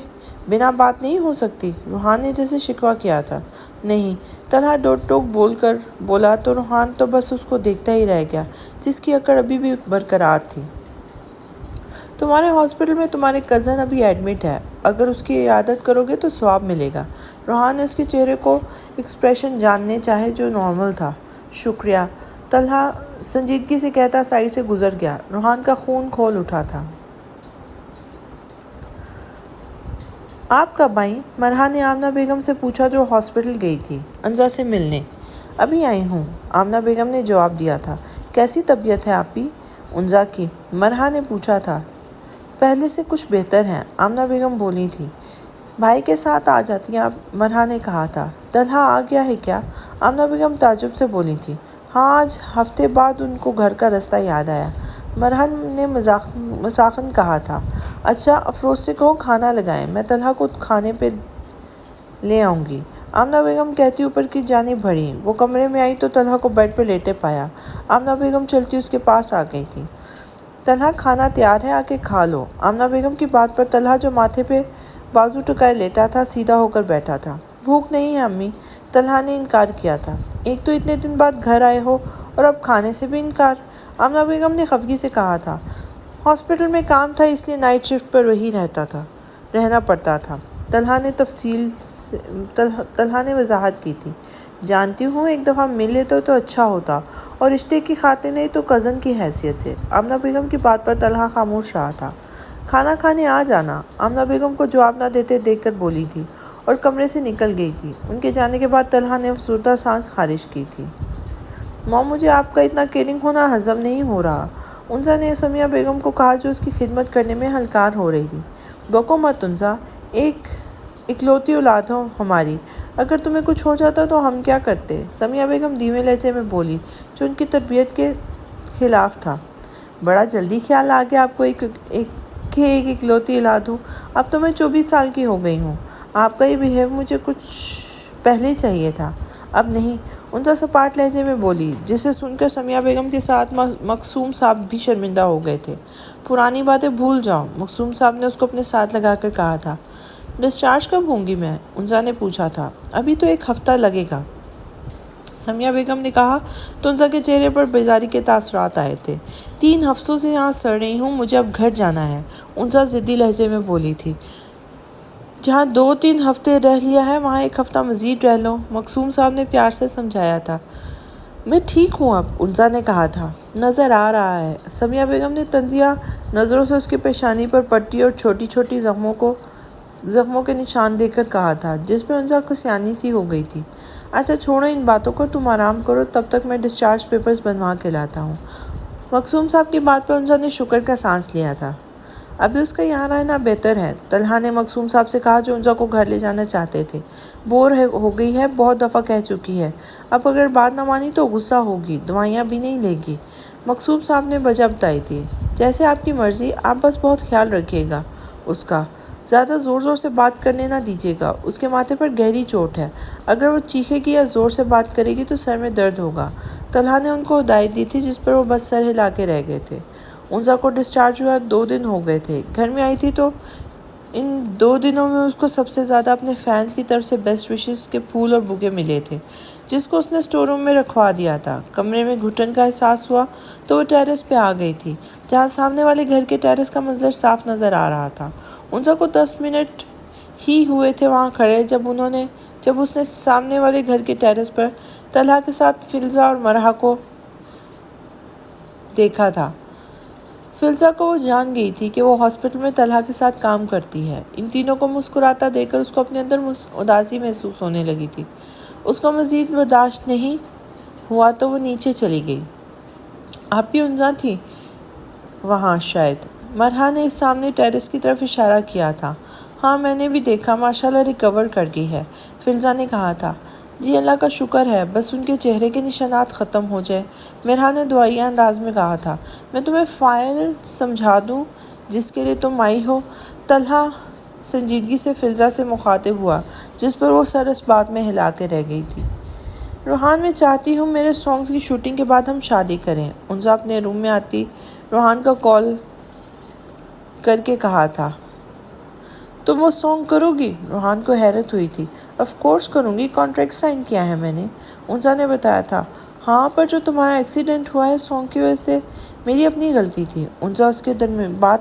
بنا بات نہیں ہو سکتی؟ روحان نے جیسے شکوہ کیا تھا۔ نہیں، طلحہ ڈوک ٹوک بولا تو روحان تو بس اس کو دیکھتا ہی رہ گیا، جس کی اکڑ ابھی بھی برقرار تھی۔ تمہارے ہاسپٹل میں تمہارے کزن ابھی ایڈمٹ ہے، اگر اس کی عیادت کرو گے تو ثواب ملے گا۔ روحان نے اس کے چہرے کو ایکسپریشن جاننے چاہے جو نارمل تھا۔ شکریہ، طلحہ سنجیدگی سے کہتا سائڈ سے گزر گیا۔ روحان کا خون کھول اٹھا تھا۔ آپ کب آئیں؟ مرحا نے آمنہ بیگم سے پوچھا جو ہاسپٹل گئی تھی انزا سے ملنے۔ ابھی آئی ہوں، آمنہ بیگم نے جواب دیا تھا۔ کیسی طبیعت ہے آپ کی؟ انزا کی، مرحا نے پوچھا تھا۔ پہلے سے کچھ بہتر ہیں، آمنہ بیگم بولی تھی۔ بھائی کے ساتھ آ جاتی ہیں آپ، مرحا نے کہا تھا۔ طلحہ آ گیا ہے کیا؟ آمنہ بیگم تعجب سے بولی تھی۔ ہاں، آج ہفتے بعد ان کو گھر کا رستہ یاد آیا، مرحا نے مذاقاً کہا تھا۔ اچھا، افروز سے کہو کھانا لگائیں، میں طلحہ کو کھانے پہ لے آؤں گی، آمنہ بیگم کہتی اوپر کی جانب بڑھیں۔ وہ کمرے میں آئی تو طلحہ کو بیڈ پہ لیٹے پایا۔ آمنہ بیگم چلتی اس کے پاس آ گئی تھی۔ طلحہ کھانا تیار ہے، آ کے کھا لو۔ آمنہ بیگم کی بات پر طلحہ جو ماتھے پہ بازو ٹکائے لیٹا تھا سیدھا ہو کر بیٹھا تھا۔ بھوک نہیں ہے امی، طلحہ نے انکار کیا تھا۔ ایک تو اتنے دن بعد گھر آئے ہو اور اب کھانے سے بھی انکار، آمنہ بیگم نے خفگی سے کہا تھا۔ ہاسپٹل میں کام تھا اس لیے نائٹ شفٹ پر وہی رہنا پڑتا تھا، طلحہ نے وضاحت کی تھی۔ جانتی ہوں، ایک دفعہ مل لیتے تو اچھا ہوتا، اور رشتے کی خاطر نہیں تو کزن کی حیثیت سے۔ آمنہ بیگم کی بات پر طلحہ خاموش رہا تھا۔ کھانا کھانے آ جانا، آمنہ بیگم کو جواب نہ دیتے دیکھ کر بولی تھی اور کمرے سے نکل گئی تھی۔ ان کے جانے کے بعد طلحہ نے افسردہ سانس خارج کی تھی۔ ماں، مجھے آپ کا اتنا کیئرنگ ہونا ہضم نہیں ہو رہا، انزا نے سمیہ بیگم کو کہا جو اس کی خدمت کرنے میں ہلکار ہو رہی تھی۔ بکو مت انزا، ایک اکلوتی اولاد ہو ہماری، اگر تمہیں کچھ ہو جاتا تو ہم کیا کرتے؟ سمیہ بیگم دھیمے لہجے میں بولی جو ان کی تربیت کے خلاف تھا۔ بڑا جلدی خیال آ گیا آپ کو کہ ایک اکلوتی اولاد ہوں، اب تو میں 24 سال کی ہو گئی ہوں۔ آپ کا یہ بیہیو مجھے کچھ پہلے چاہیے تھا، اب نہیں، انزا سپاٹ لہجے میں بولی، جسے سن کر سمیہ بیگم کے ساتھ مقصوم صاحب بھی شرمندہ ہو گئے تھے۔ پرانی باتیں بھول جاؤ، مقصوم صاحب نے اس کو اپنے ساتھ لگا کر کہا تھا۔ ڈسچارج کب ہوں گی میں؟ انزا نے پوچھا تھا۔ ابھی تو 1 ہفتہ لگے گا، سمیہ بیگم نے کہا تو انزا کے چہرے پر بیزاری کے تاثرات آئے تھے۔ 3 ہفتوں سے یہاں سڑ رہی ہوں، مجھے اب گھر جانا ہے، انزا ضدی لہجے میں بولی تھی۔ جہاں 2-3 ہفتے رہ لیا ہے وہاں 1 ہفتہ مزید رہ لو، مقصوم صاحب نے پیار سے سمجھایا تھا۔ میں ٹھیک ہوں اب، انزا نے کہا تھا۔ نظر آ رہا ہے، سمیہ بیگم نے طنزیہ نظروں سے اس کی پیشانی پر پٹی اور چھوٹی چھوٹی زخموں کے نشان دے کر کہا تھا جس پہ انزا کو سیانی سی ہو گئی تھی۔ اچھا چھوڑو ان باتوں کو، تم آرام کرو، تب تک میں ڈسچارج پیپرز بنوا کے لاتا ہوں۔ مقصوم صاحب کی بات پر انزا نے شکر کا سانس لیا تھا۔ ابھی اس کا یہاں رہنا بہتر ہے، طلحہ نے مقصوم صاحب سے کہا جو انزا کو گھر لے جانا چاہتے تھے۔ بور ہو گئی ہے، بہت دفعہ کہہ چکی ہے، اب اگر بات نہ مانی تو غصہ ہوگی، دوائیاں بھی نہیں لے گی۔ مقصوم صاحب نے وجہ بتائی تھی۔ جیسے آپ کی مرضی، آپ بس بہت خیال رکھیے گا اس کا، زیادہ زور سے بات کرنے نہ دیجیے گا، اس کے ماتھے پر گہری چوٹ ہے، اگر وہ چیخے گی یا زور سے بات کرے گی تو سر میں درد ہوگا۔ طلحہ نے ان کو ہدایت دی تھی جس پر وہ بس سر ہلا کے رہ گئے تھے۔ انزا کو ڈسچارج ہوا 2 دن ہو گئے تھے، گھر میں آئی تھی تو ان 2 دنوں میں اس کو سب سے زیادہ اپنے فینس کی طرف سے بیسٹ وشز کے پھول اور بوکے ملے تھے جس کو اس نے اسٹور روم میں رکھوا دیا تھا۔ کمرے میں گھٹن کا احساس ہوا تو وہ ٹیرس پہ آ گئی تھی جہاں سامنے والے گھر کے ٹیرس کا منظر صاف نظر آ رہا تھا۔ انزا کو 10 منٹ ہی ہوئے تھے وہاں کھڑے جب اس نے سامنے والے گھر کے ٹیرس پر طلحہ کے ساتھ فلزہ اور مرحا کو دیکھا تھا۔ فلزہ کو وہ جان گئی تھی کہ وہ ہاسپٹل میں طلحہ کے ساتھ کام کرتی ہے۔ ان تینوں کو مسکراتا دیکھ کر اس کو اپنے اندر اداسی محسوس ہونے لگی تھی۔ اس کو مزید برداشت نہیں ہوا تو وہ نیچے چلی گئی۔ آپ بھی انزا تھی وہاں شاید، مرحا نے سامنے ٹیرس کی طرف اشارہ کیا تھا۔ ہاں میں نے بھی دیکھا، ماشاءاللہ ریکور کر گئی ہے، فلزہ نے کہا تھا۔ جی اللہ کا شکر ہے، بس ان کے چہرے کے نشانات ختم ہو جائے، مرحا نے دعائیہ انداز میں کہا تھا۔ میں تمہیں فائل سمجھا دوں جس کے لیے تم آئی ہو؟ طلحہ سنجیدگی سے فلزہ سے مخاطب ہوا جس پر وہ سر اس بات میں ہلا کے رہ گئی تھی۔ روحان میں چاہتی ہوں میرے سانگز کی شوٹنگ کے بعد ہم شادی کریں، انزا اپنے روم میں آتی روحان کا کال کر کے کہا تھا۔ تم وہ سانگ کرو گی؟ روحان کو حیرت ہوئی تھی۔ آف کورس کروں گی، کانٹریکٹ سائن کیا ہے میں نے، انزا نے بتایا تھا۔ ہاں پر جو تمہارا ایکسیڈنٹ ہوا ہے سانگ کی وجہ سے، میری اپنی غلطی تھی، انزا اس کے بات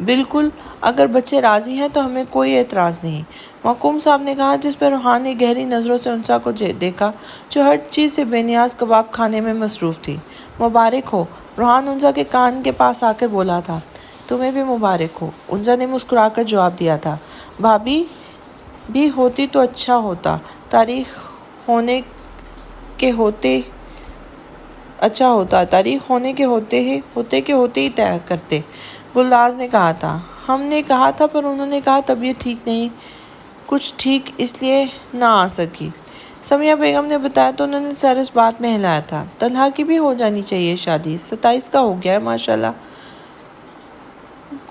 بالکل، اگر بچے راضی ہیں تو ہمیں کوئی اعتراض نہیں، محکوم صاحب نے کہا، جس پر روحان نے گہری نظروں سے انسا کو دیکھا جو ہر چیز سے بے نیاز کباب کھانے میں مصروف تھی۔ مبارک ہو، روحان انسا کے کان کے پاس آ کر بولا تھا۔ تمہیں بھی مبارک ہو، انسا نے مسکرا کر جواب دیا تھا۔ بھابھی بھی ہوتی تو اچھا ہوتا، تاریخ ہونے کے ہوتے اچھا ہوتا، تاریخ ہونے کے ہوتے ہی طے کرتے، گلناز نے کہا تھا۔ ہم نے کہا تھا پر انہوں نے کہا طبیعت ٹھیک نہیں، کچھ ٹھیک اس لیے نہ آ سکی۔ سمیہ بیگم نے بتایا تو انہوں نے سر اس بات میں ہلایا تھا۔ طلحہ کی بھی ہو جانی چاہیے شادی، 27 کا ہو گیا ہے ماشاءاللہ۔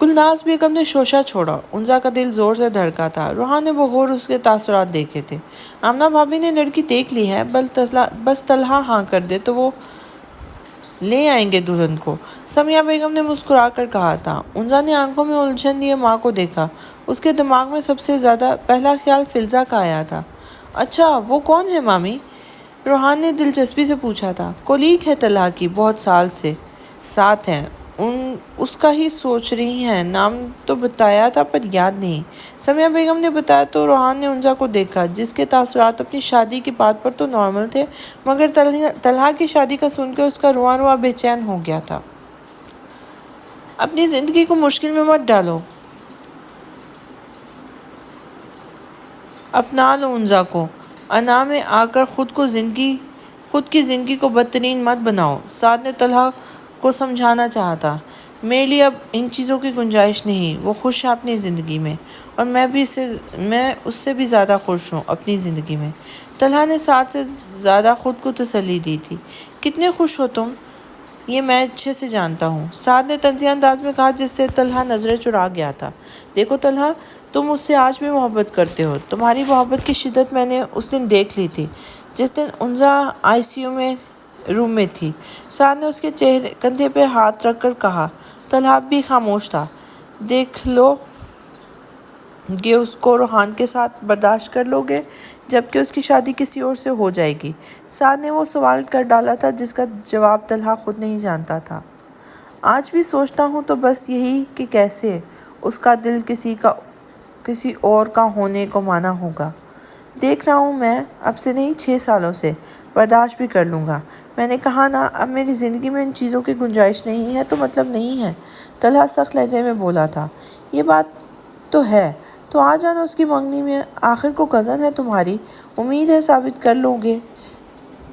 گلناز بیگم نے شوشہ چھوڑا۔ انسا کا دل زور سے دھڑکا تھا۔ روحان نے بغور اس کے تاثرات دیکھے تھے۔ آمنہ بھابھی نے لڑکی دیکھ لی ہے، بس طلحہ ہاں کر دے تو وہ لے آئیں گے دلہن کو، سمیہ بیگم نے مسکرا کر کہا تھا۔ انسا نے آنکھوں میں الجھن لیے ماں کو دیکھا۔ اس کے دماغ میں سب سے زیادہ پہلا خیال فلزا کا آیا تھا۔ اچھا، وہ کون ہے مامی؟ روحان نے دلچسپی سے پوچھا تھا۔ کولیگ ہے طلحہ کی، بہت سال سے ساتھ ہیں، اس کا ہی سوچ رہی ہیں، نام تو بتایا تھا پر یاد نہیں۔ سمیہ بیگم نے بتایا تو روحان نے انسا کو دیکھا، جس کے تاثرات اپنی شادی کی بات پر تو نارمل تھے، مگر طلحہ کی شادی کا سن کے اس کا رواں بے چین ہو گیا تھا۔ اپنی زندگی کو مشکل میں مت ڈالو، اپنا لو انسا کو، انا میں آ کر خود کی زندگی کو بدترین مت بناؤ۔ سعد نے طلحہ کو سمجھانا چاہا تھا۔ میرے لیے اب ان چیزوں کی گنجائش نہیں، وہ خوش ہے اپنی زندگی میں، اور میں اس سے بھی زیادہ خوش ہوں اپنی زندگی میں۔ طلحہ نے سعد سے زیادہ خود کو تسلی دی تھی۔ کتنے خوش ہو تم، یہ میں اچھے سے جانتا ہوں، سعد نے طنزیہ انداز میں کہا، جس سے طلحہ نظریں چرا گیا تھا۔ دیکھو طلحہ، تم مجھ سے آج بھی محبت کرتے ہو، تمہاری محبت کی شدت میں نے اس دن دیکھ لی تھی جس دن انسا ICU روم میں تھی۔ سعد نے اس کے کندھے پہ ہاتھ رکھ کر کہا۔ طلحہ بھی خاموش تھا۔ دیکھ لو گے اس کو روحان کے ساتھ برداشت کر لو گے جبکہ اس کی شادی کسی اور سے ہو جائے گی؟ سعد نے وہ سوال کر ڈالا تھا جس کا جواب طلحہ خود نہیں جانتا تھا۔ آج بھی سوچتا ہوں تو بس یہی کہ کیسے اس کا دل کسی اور کا ہونے کو مانا ہوگا۔ دیکھ رہا ہوں میں، اب سے نہیں 6 سالوں سے، برداشت بھی کر لوں گا۔ میں نے کہا نا، اب میری زندگی میں ان چیزوں کی گنجائش نہیں ہے تو مطلب نہیں ہے، طلحہ سخت لہجے میں بولا تھا۔ یہ بات تو ہے، تو آ جانا اس کی منگنی میں، آخر کو کزن ہے تمہاری، امید ہے ثابت کر لو گے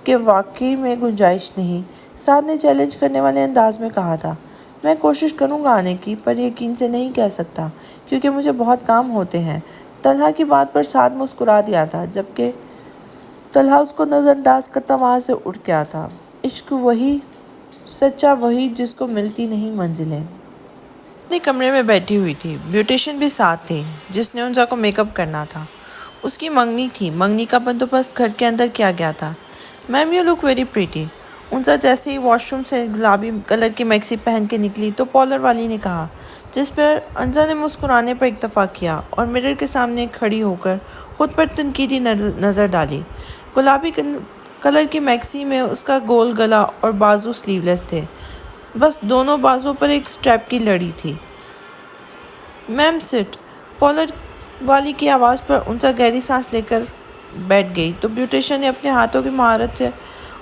کہ واقعی میں گنجائش نہیں، سعد نے چیلنج کرنے والے انداز میں کہا تھا۔ میں کوشش کروں گا آنے کی، پر یقین سے نہیں کہہ سکتا کیونکہ مجھے بہت کام ہوتے ہیں۔ طلحہ کی بات پر سعد مسکرا دیا تھا، جبکہ طلحہ اس کو نظر انداز کرتا وہاں سے اٹھ گیا تھا۔ عشق وہی، سچا وہی جس کو ملتی نہیں منزلیں۔ اپنے کمرے میں بیٹھی ہوئی تھی، بیوٹیشین بھی ساتھ تھی جس نے انسا کو میک اپ کرنا تھا۔ اس کی منگنی تھی، منگنی کا بندوبست گھر کے اندر کیا گیا تھا۔ میم یو لک ویری پریٹی۔ انسا جیسے ہی واش روم سے گلابی کلر کی میکسی پہن کے نکلی تو پارلر والی نے کہا، جس پر انسا نے مسکرانے پر اکتفا کیا اور مرر کے سامنے کھڑی ہو کر خود پر تنقیدی نظر ڈالی۔ گلابی کلر کی میکسی میں اس کا گول گلا اور بازو سلیو لیس تھے، بس دونوں بازو پر ایک اسٹریپ کی لڑی تھی۔ میم سٹ، پارلر والی کی آواز پر انسا گہری سانس لے کر بیٹھ گئی تو بیوٹیشین نے اپنے ہاتھوں کی مہارت سے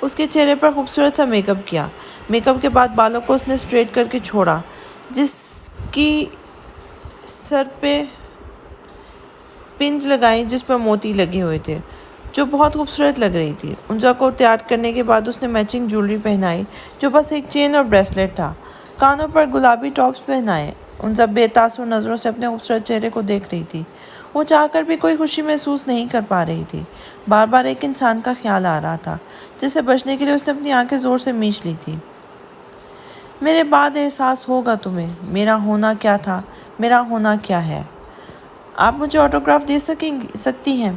اس کے چہرے پر خوبصورت سا میک اپ کیا۔ میک اپ کے بعد بالوں کو اس نے اسٹریٹ کر کے چھوڑا، جس کی سر پہ پنز لگائیں جس پر موتی لگے ہوئے تھے، جو بہت خوبصورت لگ رہی تھی۔ انسا کو تیار کرنے کے بعد اس نے میچنگ جویلری پہنائی جو بس ایک چین اور بریسلیٹ تھا، کانوں پر گلابی ٹاپس پہنائے۔ انسا بے تاثر نظروں سے اپنے خوبصورت چہرے کو دیکھ رہی تھی، وہ چاہ کر بھی کوئی خوشی محسوس نہیں کر پا رہی تھی۔ بار بار ایک انسان کا خیال آ رہا تھا جس سے بچنے کے لیے اس نے اپنی آنکھیں زور سے میچ لی تھی۔ میرے بعد احساس ہوگا تمہیں، میرا ہونا کیا تھا، میرا ہونا کیا ہے۔ آپ مجھے آٹوگراف دے سکتی ہیں؟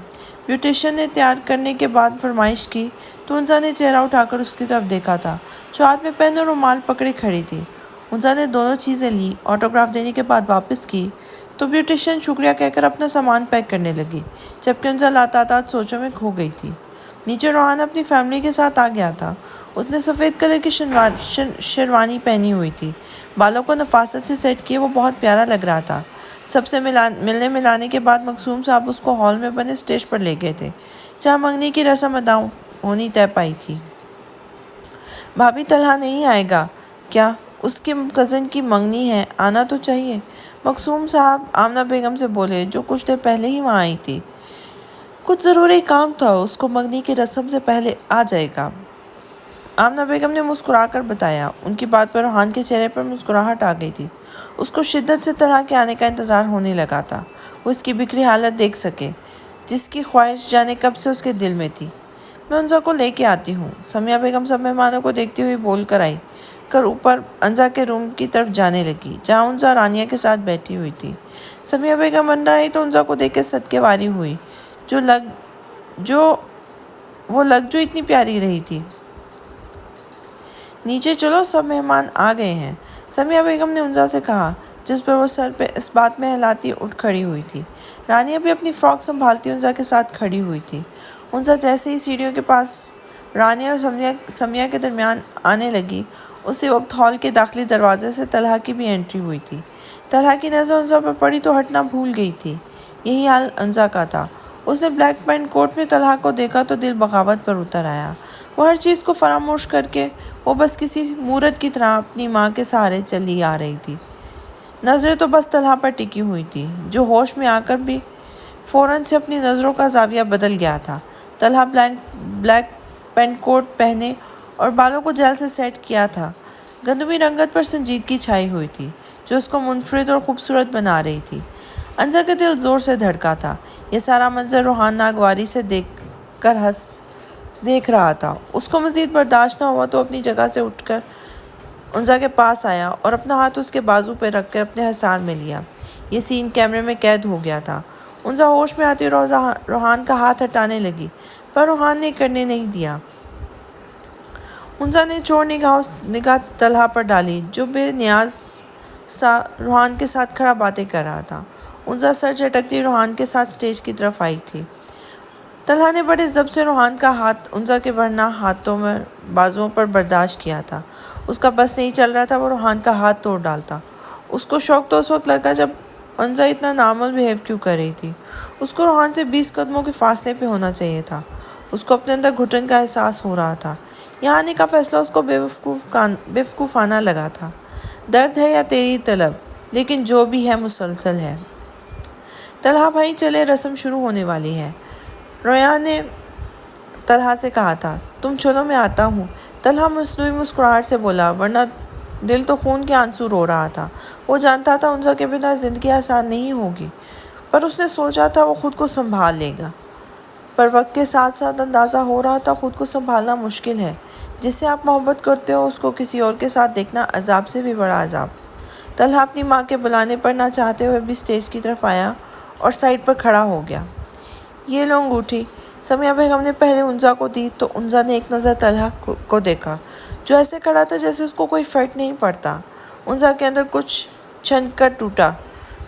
بیوٹیشین نے تیار کرنے کے بعد فرمائش کی تو انسا نے چہرہ اٹھا کر اس کی طرف دیکھا تھا جو ہاتھ میں پین اور رومال پکڑے کھڑی تھی۔ انسا نے دونوں چیزیں لیں، آٹوگراف دینے کے بعد واپس کی تو بیوٹیشین شکریہ کہہ کر اپنا سامان پیک کرنے لگی، جبکہ انسا لاتعداد سوچوں میں کھو گئی تھی۔ نیچے روحان اپنی فیملی کے ساتھ آ گیا تھا۔ اس نے سفید کلر کی شیروانی پہنی ہوئی تھی، بالوں کو نفاست سے سیٹ کیے وہ بہت پیارا لگ رہا تھا۔ سب سے ملنے ملانے کے بعد مقصوم صاحب اس کو ہال میں بنے اسٹیج پر لے گئے تھے، جہاں منگنی کی رسم ادا ہونی طے پائی تھی۔ بھابھی طلحہ نہیں آئے گا کیا؟ اس کے کزن کی منگنی ہے، آنا تو چاہیے۔ مقصوم صاحب آمنہ بیگم سے بولے، جو کچھ دیر پہلے ہی وہاں آئی تھی۔ کچھ ضروری کام تھا، اس کو منگنی کی رسم سے پہلے آ جائے گا۔ آمنہ بیگم نے مسکرا کر بتایا۔ ان کی بات پر روحان کے چہرے پر مسکراہٹ آ گئی تھی۔ اس کو شدت سے طلحہ کے آنے کا انتظار ہونے لگا تھا، وہ اس کی بکھری حالت دیکھ سکے، جس کی خواہش جانے کب سے اس کے دل میں تھی۔ میں انزا کو لے کے آتی ہوں۔ سمیہ بیگم سب مہمانوں کو دیکھتی ہوئی بول کر آئی کر اوپر انزا کے روم کی طرف جانے لگی، جہاں انزا رانیہ کے ساتھ بیٹھی ہوئی تھی۔ سمیہ بیگم اندر آئی تو انزا کو دیکھ کے صدقے واری ہوئی، وہ لگ جو اتنی پیاری رہی تھی۔ نیچے چلو، سب مہمان آ گئے ہیں، سمیہ بیگم نے انزا سے کہا، جس پر وہ سر پہ اس بات میں ہلاتی اٹھ کھڑی ہوئی تھی۔ رانیہ بھی اپنی فراک سنبھالتی انزا کے ساتھ کھڑی ہوئی تھی۔ انزا جیسے ہی سیڑھیوں کے پاس رانیہ اور سمیہ کے درمیان آنے لگی، اسی وقت ہال کے داخلی دروازے سے طلحہ کی بھی انٹری ہوئی تھی۔ طلحہ کی نظر انزا پر پڑی تو ہٹنا بھول گئی تھی۔ یہی حال انزا کا تھا۔ اس نے بلیک پینٹ کوٹ میں طلحہ کو دیکھا تو دل بغاوت پر اتر آیا۔ وہ ہر چیز کو فراموش کر کے وہ بس کسی مورت کی طرح اپنی ماں کے سہارے چلی آ رہی تھی۔ نظریں تو بس طلحہ پر ٹکی ہوئی تھی، جو ہوش میں آ کر بھی فوراً سے اپنی نظروں کا زاویہ بدل گیا تھا۔ طلحہ بلیک پینٹ کوٹ پہنے اور بالوں کو جیل سے سیٹ کیا تھا۔ گندمی رنگت پر سنجیدگی چھائی ہوئی تھی، جو اس کو منفرد اور خوبصورت بنا رہی تھی۔ انزا کا دل زور سے دھڑکا تھا۔ یہ سارا منظر روحان ناگواری سے دیکھ رہا تھا۔ اس کو مزید برداشت نہ ہوا تو اپنی جگہ سے اٹھ کر انزا کے پاس آیا اور اپنا ہاتھ اس کے بازو پہ رکھ کر اپنے حصار میں لیا۔ یہ سین کیمرے میں قید ہو گیا تھا۔ انزا ہوش میں آتی روحان کا ہاتھ ہٹانے لگی، پر روحان نے کرنے نہیں دیا۔ انزا نے چور نگاہ طلحہ پر ڈالی، جو بے نیاز سا روحان کے ساتھ کھڑا باتیں کر رہا تھا۔ انزا سر جھٹکتی روحان کے ساتھ اسٹیج کی طرف آئی تھی۔ طلحہ نے بڑے ضبط سے روحان کا ہاتھ انزا کے ورنہ ہاتھوں میں بازوؤں پر برداشت کیا تھا۔ اس کا بس نہیں چل رہا تھا وہ روحان کا ہاتھ توڑ ڈالتا۔ اس کو شوق تو اس وقت لگا جب انزا اتنا نارمل بیہیو کیوں کر رہی تھی۔ اس کو روحان سے 20 قدموں کے فاصلے پہ ہونا چاہیے تھا۔ اس کو اپنے اندر گھٹن کا احساس ہو رہا تھا۔ یہاں آنے کا فیصلہ اس کو بیوقوفانہ لگا تھا۔ درد ہے یا تیری طلب، لیکن جو بھی ہے مسلسل ہے۔ طلحہ بھائی چلے، رسم شروع ہونے والی ہے، رویا نے طلحہ سے کہا تھا۔ تم چلو، میں آتا ہوں، طلحہ مصنوعی مسکراہٹ سے بولا، ورنہ دل تو خون کے آنسو رو رہا تھا۔ وہ جانتا تھا انزا کے بنا زندگی آسان نہیں ہوگی، پر اس نے سوچا تھا وہ خود کو سنبھال لے گا۔ پر وقت کے ساتھ ساتھ اندازہ ہو رہا تھا خود کو سنبھالنا مشکل ہے۔ جس سے آپ محبت کرتے ہو اس کو کسی اور کے ساتھ دیکھنا عذاب سے بھی بڑا عذاب۔ طلحہ اپنی ماں کے بلانے پر نہ چاہتے ہوئے بھی اسٹیج کی طرف آیا اور سائڈ پر کھڑا ہو گیا۔ یہ لو انگوٹھی، سمیہ بیگم نے پہلے انزا کو دی تو انزا نے ایک نظر طلحہ کو دیکھا، جو ایسے کھڑا تھا جیسے اس کو کوئی فرق نہیں پڑتا۔ انزا کے اندر کچھ چھنک کر ٹوٹا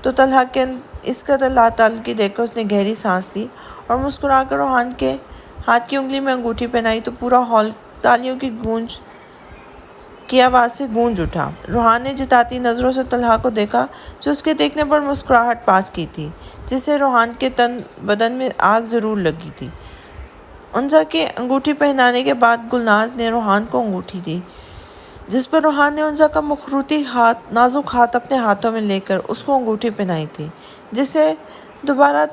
تو طلحہ کے اس قدر لا تعلقی دیکھ کر اس نے گہری سانس لی اور مسکرا کر روحان کے ہاتھ کی انگلی میں انگوٹھی پہنائی تو پورا ہال تالیوں کی آواز سے گونج اٹھا۔ روحان نے جتاتی نظروں سے طلحہ کو دیکھا، جو اس کے دیکھنے پر مسکراہٹ پاس کی تھی، جس سے روحان کے بدن میں آگ ضرور لگی تھی۔ انزا کے انگوٹھی پہنانے کے بعد گلناز نے روحان کو انگوٹھی دی، جس پر روحان نے انزا کا مخروطی نازک ہاتھ اپنے ہاتھوں میں لے کر اس کو انگوٹھی پہنائی تھی، جس سے دوبارہ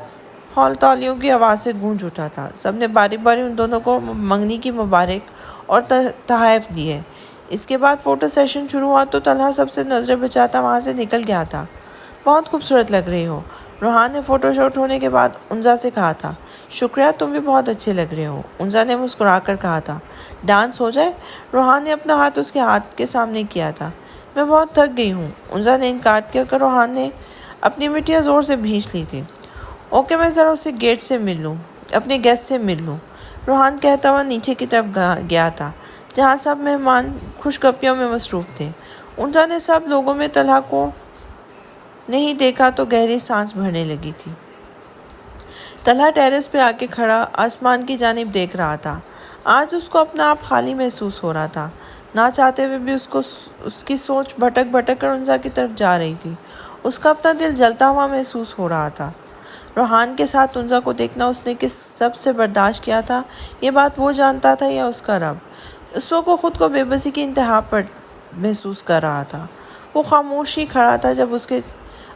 ہال تالیوں کی آواز سے گونج اٹھا تھا۔ سب نے باری باری ان دونوں کو منگنی کی مبارک اور تحائف دیے۔ اس کے بعد فوٹو سیشن شروع ہوا تو طلحہ سب سے نظریں بچاتا وہاں سے نکل گیا تھا۔ بہت خوبصورت لگ رہی ہو، روحان نے فوٹو شوٹ ہونے کے بعد انزا سے کہا تھا۔ شکریہ، تم بھی بہت اچھے لگ رہے ہو، انزا نے مسکرا کر کہا تھا۔ ڈانس ہو جائے؟ روحان نے اپنا ہاتھ اس کے ہاتھ کے سامنے کیا تھا۔ میں بہت تھک گئی ہوں، انزا نے انکار کیا کر روحان نے اپنی مٹیاں زور سے بھینچ لی تھی۔ اوکے، میں ذرا اسے گیٹ سے مل لوں، اپنے گیسٹ سے مل لوں، روحان کہتا ہوا نیچے کی طرف گیا تھا، جہاں سب مہمان خوش گپیوں میں مصروف تھے۔ انزا نے سب لوگوں میں طلحہ کو نہیں دیکھا تو گہری سانس بھرنے لگی تھی۔ طلحہ ٹیرس پہ آ کے کھڑا آسمان کی جانب دیکھ رہا تھا۔ آج اس کو اپنا آپ خالی محسوس ہو رہا تھا۔ نہ چاہتے ہوئے بھی اس کی سوچ بھٹک بھٹک کر انزا کی طرف جا رہی تھی۔ اس کا اپنا دل جلتا ہوا محسوس ہو رہا تھا۔ روحان کے ساتھ انزا کو دیکھنا اس نے کس سب سے برداشت کیا تھا، یہ بات وہ جانتا تھا یا اس کا رب؟ اس وقت وہ خود کو بے بسی کی انتہا پر محسوس کر رہا تھا۔ وہ خاموش ہی کھڑا تھا جب اس کے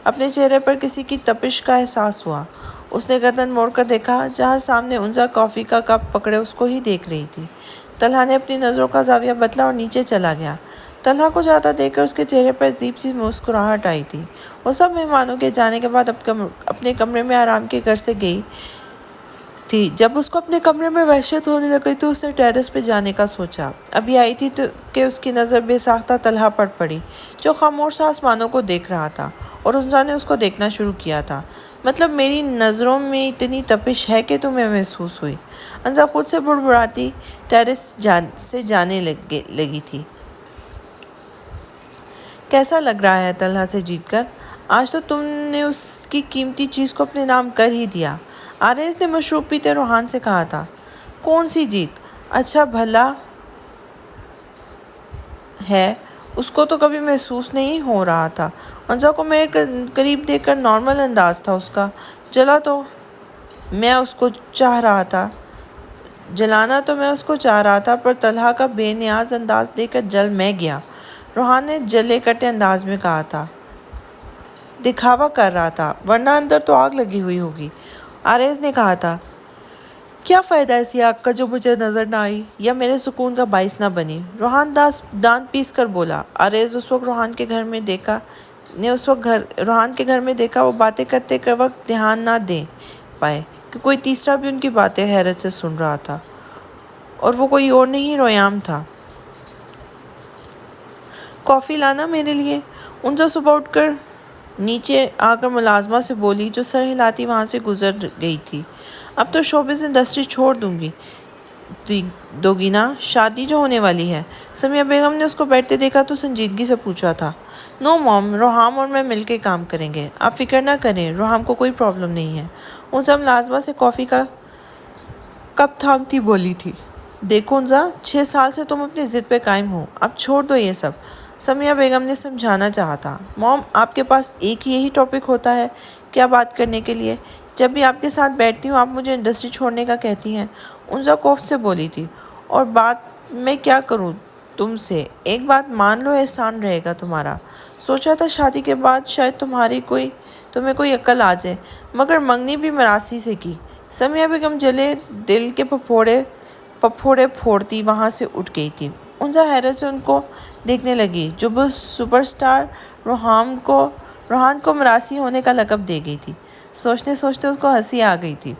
اپنے چہرے پر کسی کی تپش کا احساس ہوا۔ اس نے گردن موڑ کر دیکھا جہاں سامنے انزا کافی کا کپ پکڑے اس کو ہی دیکھ رہی تھی۔ طلحہ نے اپنی نظروں کا زاویہ بدلا اور نیچے چلا گیا۔ طلحہ کو جاتا دیکھ کر اس کے چہرے پر عجیب سی مسکراہٹ آئی تھی۔ وہ سب مہمانوں کے جانے کے بعد اپنے کمرے میں آرام کے گھر سے گئی تھی۔ جب اس کو اپنے کمرے میں وحشت ہونے لگی تو اس نے ٹیرس پہ جانے کا سوچا۔ ابھی آئی تھی کہ اس کی نظر بے ساختہ طلحہ پر پڑی، جو خاموش سا آسمانوں کو دیکھ رہا تھا، اور انزا نے اس کو دیکھنا شروع کیا تھا۔ مطلب میری نظروں میں اتنی تپش ہے کہ تمہیں محسوس ہوئی؟ انزا خود سے بڑبڑاتی ٹیرس سے جانے لگی تھی۔ کیسا لگ رہا ہے طلحہ سے جیت کر؟ آج تو تم نے اس کی قیمتی چیز کو اپنے نام کر ہی دیا، عارض نے مشروب پیتے روحان سے کہا تھا۔ کون سی جیت؟ اچھا بھلا ہے، اس کو تو کبھی محسوس نہیں ہو رہا تھا۔ انزا کو میرے قریب دیکھ کر نارمل انداز تھا اس کا۔ جلانا تو میں اس کو چاہ رہا تھا، پر طلحہ کا بے نیاز انداز دیکھ کر جل میں گیا، روحان نے جلے کٹے انداز میں کہا تھا۔ دکھاوا کر رہا تھا، ورنہ اندر تو آگ لگی ہوئی ہوگی، عارض نے کہا تھا۔ کیا فائدہ ایسی آگ کا جو مجھے نظر نہ آئی یا میرے سکون کا باعث نہ بنی؟ روحان دانت پیس کر بولا۔ عارض اس وقت روحان کے گھر میں دیکھا، وہ باتیں کرتے وقت دھیان نہ دے پائے کہ کوئی تیسرا بھی ان کی باتیں حیرت سے سن رہا تھا، اور وہ کوئی اور نہیں ریام تھا۔ کافی لانا میرے لیے؟ انزا صبح اٹھ کر نیچے آ کر ملازمہ سے بولی، جو سر ہلاتی وہاں سے گزر گئی تھی۔ اب تو شوبز انڈسٹری چھوڑ دو گی نا، شادی جو ہونے والی ہے؟ سمیہ بیگم نے اس کو بیٹھتے دیکھا تو سنجیدگی سے پوچھا تھا۔ نو موم، روحام اور میں مل کے کام کریں گے، آپ فکر نہ کریں، روحام کو کوئی پرابلم نہیں ہے۔ انزا ملازمہ سے کافی کا کپ تھامتی بولی تھی۔ دیکھو انزا، 6 سال سے تم اپنی ضد پہ قائم ہو، اب چھوڑ دو یہ سب، سمیہ بیگم نے سمجھانا چاہا تھا۔ موم، آپ کے پاس ایک یہی ٹاپک ہوتا ہے کیا بات کرنے کے لیے؟ جب بھی آپ کے ساتھ بیٹھتی ہوں آپ مجھے انڈسٹری چھوڑنے کا کہتی ہیں، انزا کوفت سے بولی تھی۔ اور بات میں کیا کروں تم سے؟ ایک بات مان لو، احسان رہے گا تمہارا۔ سوچا تھا شادی کے بعد شاید تمہیں کوئی عقل آ جائے، مگر منگنی بھی مراسی سے کی۔ سمیہ بیگم جلے دل کے پپھوڑے پھوڑتی وہاں سے اٹھ گئی تھی۔ انزا حیرت سے ان کو دیکھنے لگی، جو وہ سپر سٹار روحان کو مراسی ہونے کا لقب دے گئی تھی۔ سوچتے سوچتے اس کو ہنسی آ گئی تھی۔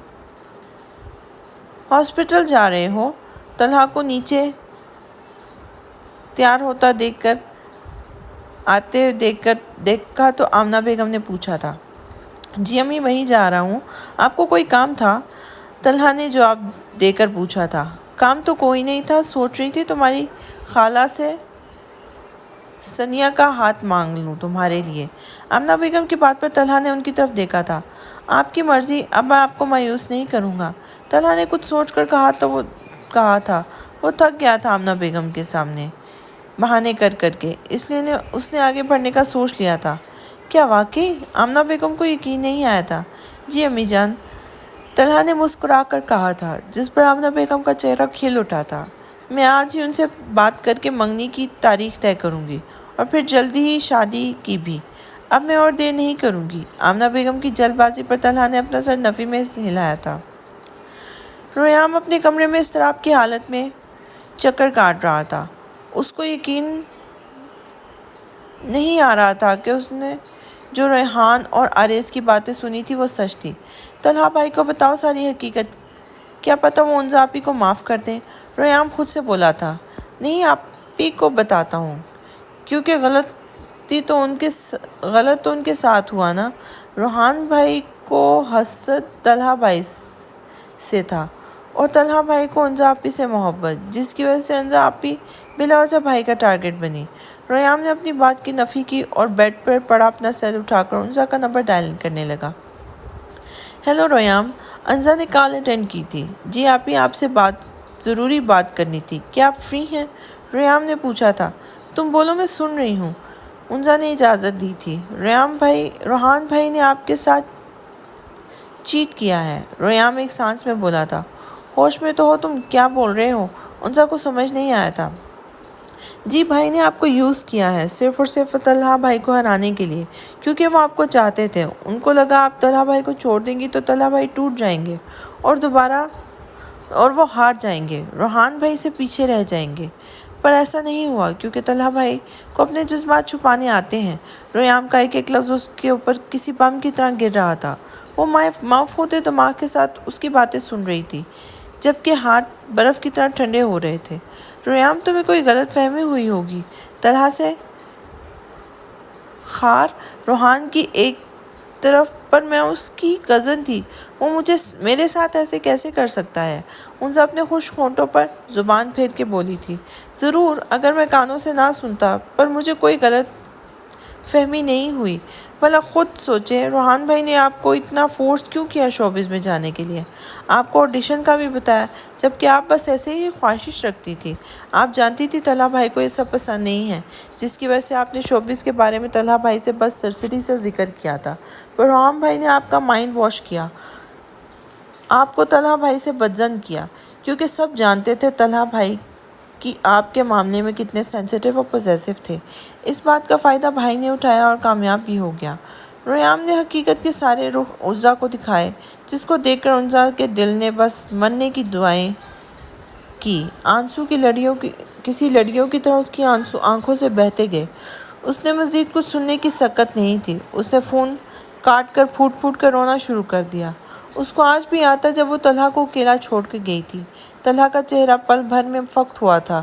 ہاسپٹل جا رہے ہو؟ طلحہ کو نیچے تیار ہوتا دیکھا تو آمنہ بیگم نے پوچھا تھا۔ جی امی، وہیں جا رہا ہوں۔ آپ کو کوئی کام تھا؟ طلحہ نے جواب دے کر پوچھا تھا۔ کام تو کوئی نہیں تھا، سوچ رہی تھی تمہاری خالہ سے ثنیہ کا ہاتھ مانگ لوں تمہارے لیے۔ آمنہ بیگم کی بات پر طلحہ نے ان کی طرف دیکھا تھا۔ آپ کی مرضی، اب میں آپ کو مایوس نہیں کروں گا، طلحہ نے کچھ سوچ کر کہا تھا۔ وہ تھک گیا تھا آمنہ بیگم کے سامنے بہانے کر کے، اس لیے اس نے آگے بڑھنے کا سوچ لیا تھا۔ کیا واقعی؟ آمنہ بیگم کو یقین نہیں آیا تھا۔ جی امی جان، طلحہ نے مسکرا کر کہا تھا، جس پر آمنہ بیگم کا چہرہ کھل اٹھا تھا۔ میں آج ہی ان سے بات کر کے منگنی کی تاریخ طے کروں گی، اور پھر جلدی ہی شادی کی بھی۔ اب میں اور دیر نہیں کروں گی۔ آمنہ بیگم کی جلد بازی پر طلحہ نے اپنا سر نفی میں ہلایا تھا۔ ریام اپنے کمرے میں اضطراب کی حالت میں چکر کاٹ رہا تھا۔ اس کو یقین نہیں آ رہا تھا کہ اس نے جو ریحان اور عارض کی باتیں سنی تھی وہ سچ تھی۔ طلحہ بھائی کو بتاؤ ساری حقیقت، کیا پتہ وہ انزا آپی کو معاف کر دیں۔ ریام خود سے بولا تھا۔ نہیں، آپی کو بتاتا ہوں، کیونکہ غلط تو ان کے ساتھ ہوا نا۔ ریحان بھائی کو حسد طلحہ بھائی سے تھا، اور طلحہ بھائی کو انزا آپی سے محبت، جس کی وجہ سے انزا آپی بلا وجہ بھائی کا ٹارگٹ بنی۔ ریام نے اپنی بات کی نفی کی اور بیڈ پر پڑا اپنا سیل اٹھا کر انزا کا نمبر ڈائل کرنے لگا۔ ہیلو ریام، انزا نے کال اٹینڈ کی تھی۔ جی آپی، آپ سے بات ضروری بات کرنی تھی۔ کیا آپ فری ہیں؟ ریام نے پوچھا تھا۔ تم بولو، میں سن رہی ہوں۔ انزا نے اجازت دی تھی۔ روحان بھائی نے آپ کے ساتھ چیٹ کیا ہے، ریام ایک سانس میں بولا تھا۔ ہوش میں تو ہو تم؟ کیا بول رہے ہو؟ انزا کو سمجھ نہیں آیا تھا۔ جی، بھائی نے آپ کو یوز کیا ہے، صرف اور صرف طلحہ بھائی کو ہرانے کے لیے، کیونکہ وہ آپ کو چاہتے تھے۔ ان کو لگا آپ طلحہ بھائی کو چھوڑ دیں گی تو طلحہ بھائی ٹوٹ جائیں گے اور وہ ہار جائیں گے، روحان بھائی سے پیچھے رہ جائیں گے۔ پر ایسا نہیں ہوا، کیونکہ طلحہ بھائی کو اپنے جذبات چھپانے آتے ہیں۔ ریام کا ایک ایک لفظ اس کے اوپر کسی بم کی طرح گر رہا تھا۔ وہ معاف ہوتے دماغ کے ساتھ اس کی باتیں سن رہی تھی، جبکہ ہاتھ برف کی طرح ٹھنڈے ہو رہے تھے۔ ریام، تمہیں کوئی غلط فہمی ہوئی ہوگی طلحہ سے۔ خار روحان کی ایک طرف، پر میں اس کی کزن تھی، وہ میرے ساتھ ایسے کیسے کر سکتا ہے؟ انزا اپنے خشک ہونٹوں پر زبان پھیر کے بولی تھی۔ ضرور، اگر میں کانوں سے نہ سنتا، پر مجھے کوئی غلط فہمی نہیں ہوئی۔ بھلا خود سوچیں، روحان بھائی نے آپ کو اتنا فورس کیوں کیا شوبز میں جانے کے لیے؟ آپ کو آڈیشن کا بھی بتایا، جبکہ آپ بس ایسے ہی خواہش رکھتی تھی۔ آپ جانتی تھی طلحہ بھائی کو یہ سب پسند نہیں ہے، جس کی وجہ سے آپ نے شوبز کے بارے میں طلحہ بھائی سے بس سرسری سے ذکر کیا تھا۔ پر روحان بھائی نے آپ کا مائنڈ واش کیا، آپ کو طلحہ بھائی سے بدظن کیا، کیونکہ سب جانتے تھے طلحہ بھائی کہ آپ کے معاملے میں کتنے سینسیٹیو اور پوزیسو تھے۔ اس بات کا فائدہ بھائی نے اٹھایا اور کامیاب بھی ہو گیا۔ ریام نے حقیقت کے سارے رخ انزا کو دکھائے، جس کو دیکھ کر انزا کے دل نے بس مرنے کی دعائیں کی۔ آنسو کسی لڑیوں کی طرح اس کی آنکھوں سے بہتے گئے۔ اس نے مزید کچھ سننے کی سکت نہیں تھی۔ اس نے فون کاٹ کر پھوٹ کر رونا شروع کر دیا۔ اس کو آج بھی یاد تھا جب وہ طلحہ کو اکیلا چھوڑ کے گئی تھی۔ طلحہ کا چہرہ پل بھر میں فقط ہوا تھا۔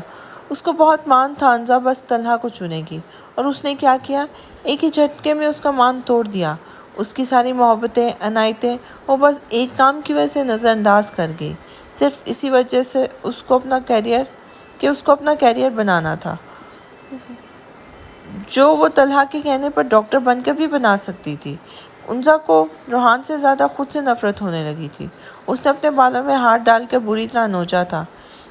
اس کو بہت مان تھا انزا بس طلحہ کو چنے گی، اور اس نے کیا کیا؟ ایک ہی جھٹکے میں اس کا مان توڑ دیا۔ اس کی ساری محبتیں، عنایتیں وہ بس ایک کام کی وجہ سے نظر انداز کر گئی، صرف اسی وجہ سے اس کو اپنا کیریئر بنانا تھا، جو وہ طلحہ کے کہنے پر ڈاکٹر بن کر بھی بنا سکتی تھی۔ انزا کو روحان سے زیادہ خود سے نفرت ہونے لگی تھی۔ اس نے اپنے بالوں میں ہاتھ ڈال کر بری طرح نوچا تھا۔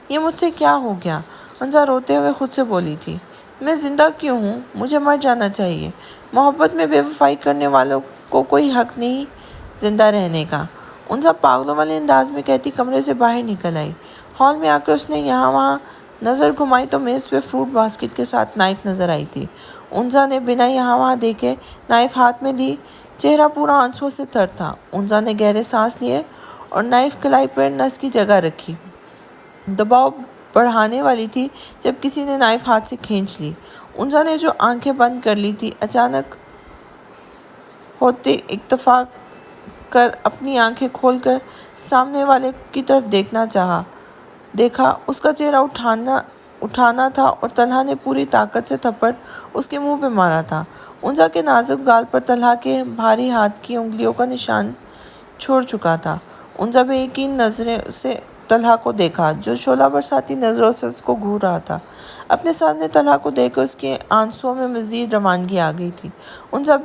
یہ مجھ سے کیا ہو گیا؟ انزا روتے ہوئے خود سے بولی تھی۔ میں زندہ کیوں ہوں؟ مجھے مر جانا چاہیے۔ محبت میں بے وفائی کرنے والوں کو کوئی حق نہیں زندہ رہنے کا، انزا پاگلوں والے انداز میں کہتی کمرے سے باہر نکل آئی۔ ہال میں آ کر اس نے یہاں وہاں نظر گھمائی تو میز پہ فروٹ باسکٹ کے ساتھ نائف نظر آئی تھی۔ انزا نے بنا یہاں وہاں دیکھے نائف ہاتھ میں لی۔ چہرہ پورا آنسوؤں سے تر تھا۔ انزا نے گہرے سانس لیے اور نائف کلائی پر نس کی جگہ رکھی۔ دباؤ بڑھانے والی تھی جب کسی نے نائف ہاتھ سے کھینچ لی۔ انزا نے جو آنکھیں بند کر لی تھی، اچانک ہوتے اتفاق کر اپنی آنکھیں کھول کر سامنے والے کی طرف دیکھا۔ اس کا چہرہ اٹھانا تھا اور طلحہ نے پوری طاقت سے تھپڑ اس کے منہ پہ مارا تھا۔ انزا کے نازک گال پر طلحہ کے بھاری ہاتھ کی انگلیوں کا نشان چھوڑ چکا تھا۔ انزا بے یقین نظروں سے طلحہ کو دیکھا، جو شعلہ برساتی نظروں سے اس کو گھور رہا تھا۔ اپنے سامنے طلحہ کو دیکھ کر اس کے آنسوؤں میں مزید روانگی آ گئی تھی۔ انزا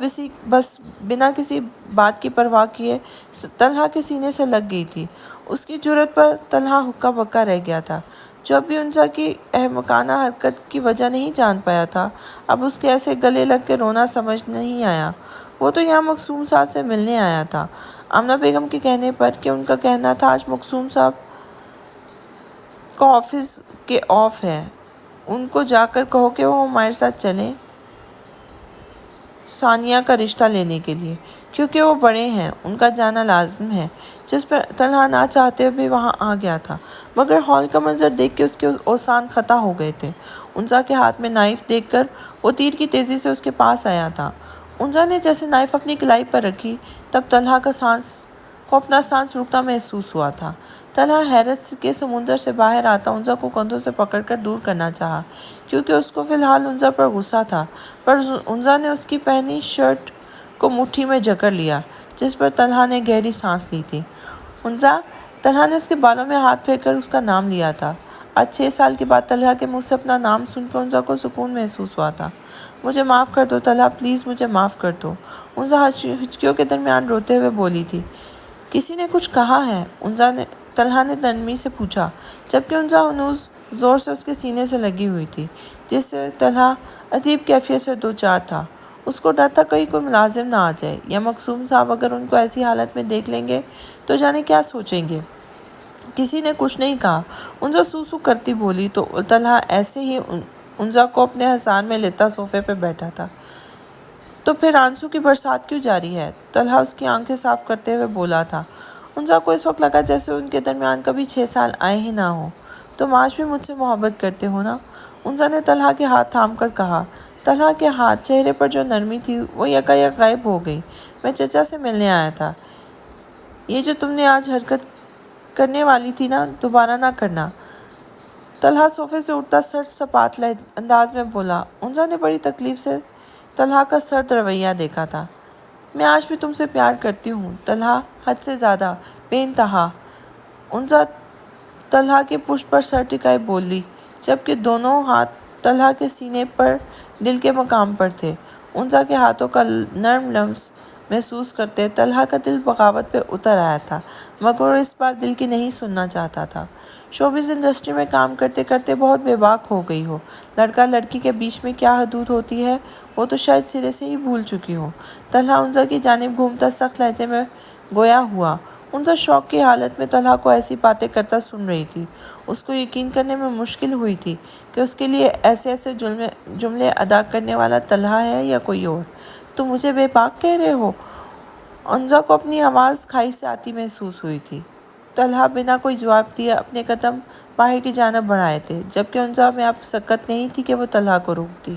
بس بنا کسی بات کی پرواہ کیے طلحہ کے سینے سے لگ گئی تھی۔ اس کی جرأت پر طلحہ ہکا بکا رہ گیا تھا، جو ابھی انزا کی احمقانہ حرکت کی وجہ نہیں جان پایا تھا۔ اب اس کے ایسے گلے لگ کے رونا سمجھ نہیں آیا۔ وہ تو یہاں مقصوم صاحب سے ملنے آیا تھا، آمنہ بیگم کے کہنے پر، کہ ان کا کہنا تھا آج مقصوم صاحب کا آفس کے آف ہے، ان کو جا کر کہو کہ وہ ہمارے ساتھ چلیں ثانیہ کا رشتہ لینے کے لیے، کیونکہ وہ بڑے ہیں، ان کا جانا لازم ہے۔ جس پر طلحہ نہ چاہتے ہوئے بھی وہاں آ گیا تھا، مگر ہال کا منظر دیکھ کے اس کے اوزان خطا ہو گئے تھے۔ انزا کے ہاتھ میں نائف دیکھ کر وہ تیر کی تیزی سے اس کے پاس آیا تھا۔ انزا نے جیسے نائف اپنی کلائی پر رکھی، تب طلحہ کو اپنا سانس رکتا محسوس ہوا تھا۔ طلحہ حیرت کے سمندر سے باہر آتا انزا کو کندھوں سے پکڑ کر دور کرنا چاہا، کیونکہ اس کو فی الحال انزا پر غصہ تھا، پر انزا نے اس کی پہنی شرٹ کو مٹھی میں جکڑ لیا، جس پر طلحہ نے گہری سانس لی تھی۔ انزا، طلحہ نے اس کے بالوں میں ہاتھ پھیر کر اس کا نام لیا تھا۔ آج 6 سال کے بعد طلحہ کے منہ سے اپنا نام سن کر انزا کو سکون محسوس ہوا تھا۔ مجھے معاف کر دو طلحہ، پلیز مجھے معاف کر دو، انزا ہچکیوں کے درمیان روتے ہوئے بولی تھی۔ کسی نے کچھ کہا ہے؟ انزا طلحہ نے نرمی سے پوچھا، جبکہ انزا ہنوز زور سے اس کے سینے سے لگی ہوئی تھی، جس سے طلحہ عجیب کیفیت سے دوچار تھا۔ اس کو ڈر تھا کہیں کوئی ملازم نہ آ جائے یا مقصوم صاحب اگر ان کو ایسی حالت میں دیکھ لیں گے تو جانے کیا سوچیں گے۔ کسی نے کچھ نہیں کہا۔ انزا سو سو کرتی بولی تو طلحہ ایسے ہی انزا کو اپنے حصار میں لیتا صوفے پہ بیٹھا تھا۔ تو پھر آنسو کی برسات کیوں جاری ہے؟ طلحہ اس کی آنکھیں صاف کرتے ہوئے بولا تھا۔ انزا کو اس وقت لگا جیسے ان کے درمیان کبھی 6 سال آئے ہی نہ ہوں۔ تم آج بھی مجھ سے محبت کرتے ہو نا؟ انزا نے طلحہ کے ہاتھ تھام کر کہا۔ طلحہ کے ہاتھ چہرے پر جو نرمی تھی وہ یکایک غائب ہو گئی۔ میں چچا سے ملنے آیا تھا۔ یہ جو تم نے آج حرکت کرنے والی تھی نا، دوبارہ نہ کرنا۔ طلحہ صوفے سے اٹھتا سر سپاٹ انداز میں بولا۔ انزا نے بڑی تکلیف سے طلحہ کا سرد رویہ دیکھا تھا۔ میں آج بھی تم سے پیار کرتی ہوں طلحہ، حد سے زیادہ، بے انتہا۔ انزا طلحہ کے پشت پر سر ٹکائے بولی، جبکہ دونوں ہاتھ طلحہ کے سینے پر دل کے مقام پر تھے۔ انزا کے ہاتھوں کا نرم لمس محسوس کرتے طلحہ کا دل بغاوت پہ اتر آیا تھا، مگر وہ اس بار دل کی نہیں سننا چاہتا تھا۔ شوبز انڈسٹری میں کام کرتے کرتے بہت بے باک ہو گئی ہو۔ لڑکا لڑکی کے بیچ میں کیا حدود ہوتی ہے وہ تو شاید سرے سے ہی بھول چکی ہو۔ طلحہ انزا کی جانب گھومتا سخت لہجے میں گویا ہوا۔ انزا شوق کی حالت میں طلحہ کو ایسی باتیں کرتا سن رہی تھی۔ اس کو یقین کرنے میں مشکل ہوئی تھی کہ اس کے لیے ایسے جملے ادا کرنے والا طلحہ ہے یا کوئی اور۔ تم مجھے بے باک کہہ رہے ہو؟ انزا کو اپنی آواز کھائی سے آتی محسوس ہوئی تھی۔ طلحہ بنا کوئی جواب دیے اپنے قدم باہر کی جانب بڑھائے تھے، جبکہ انزا میں اب سکت نہیں تھی کہ وہ طلحہ کو روک دی۔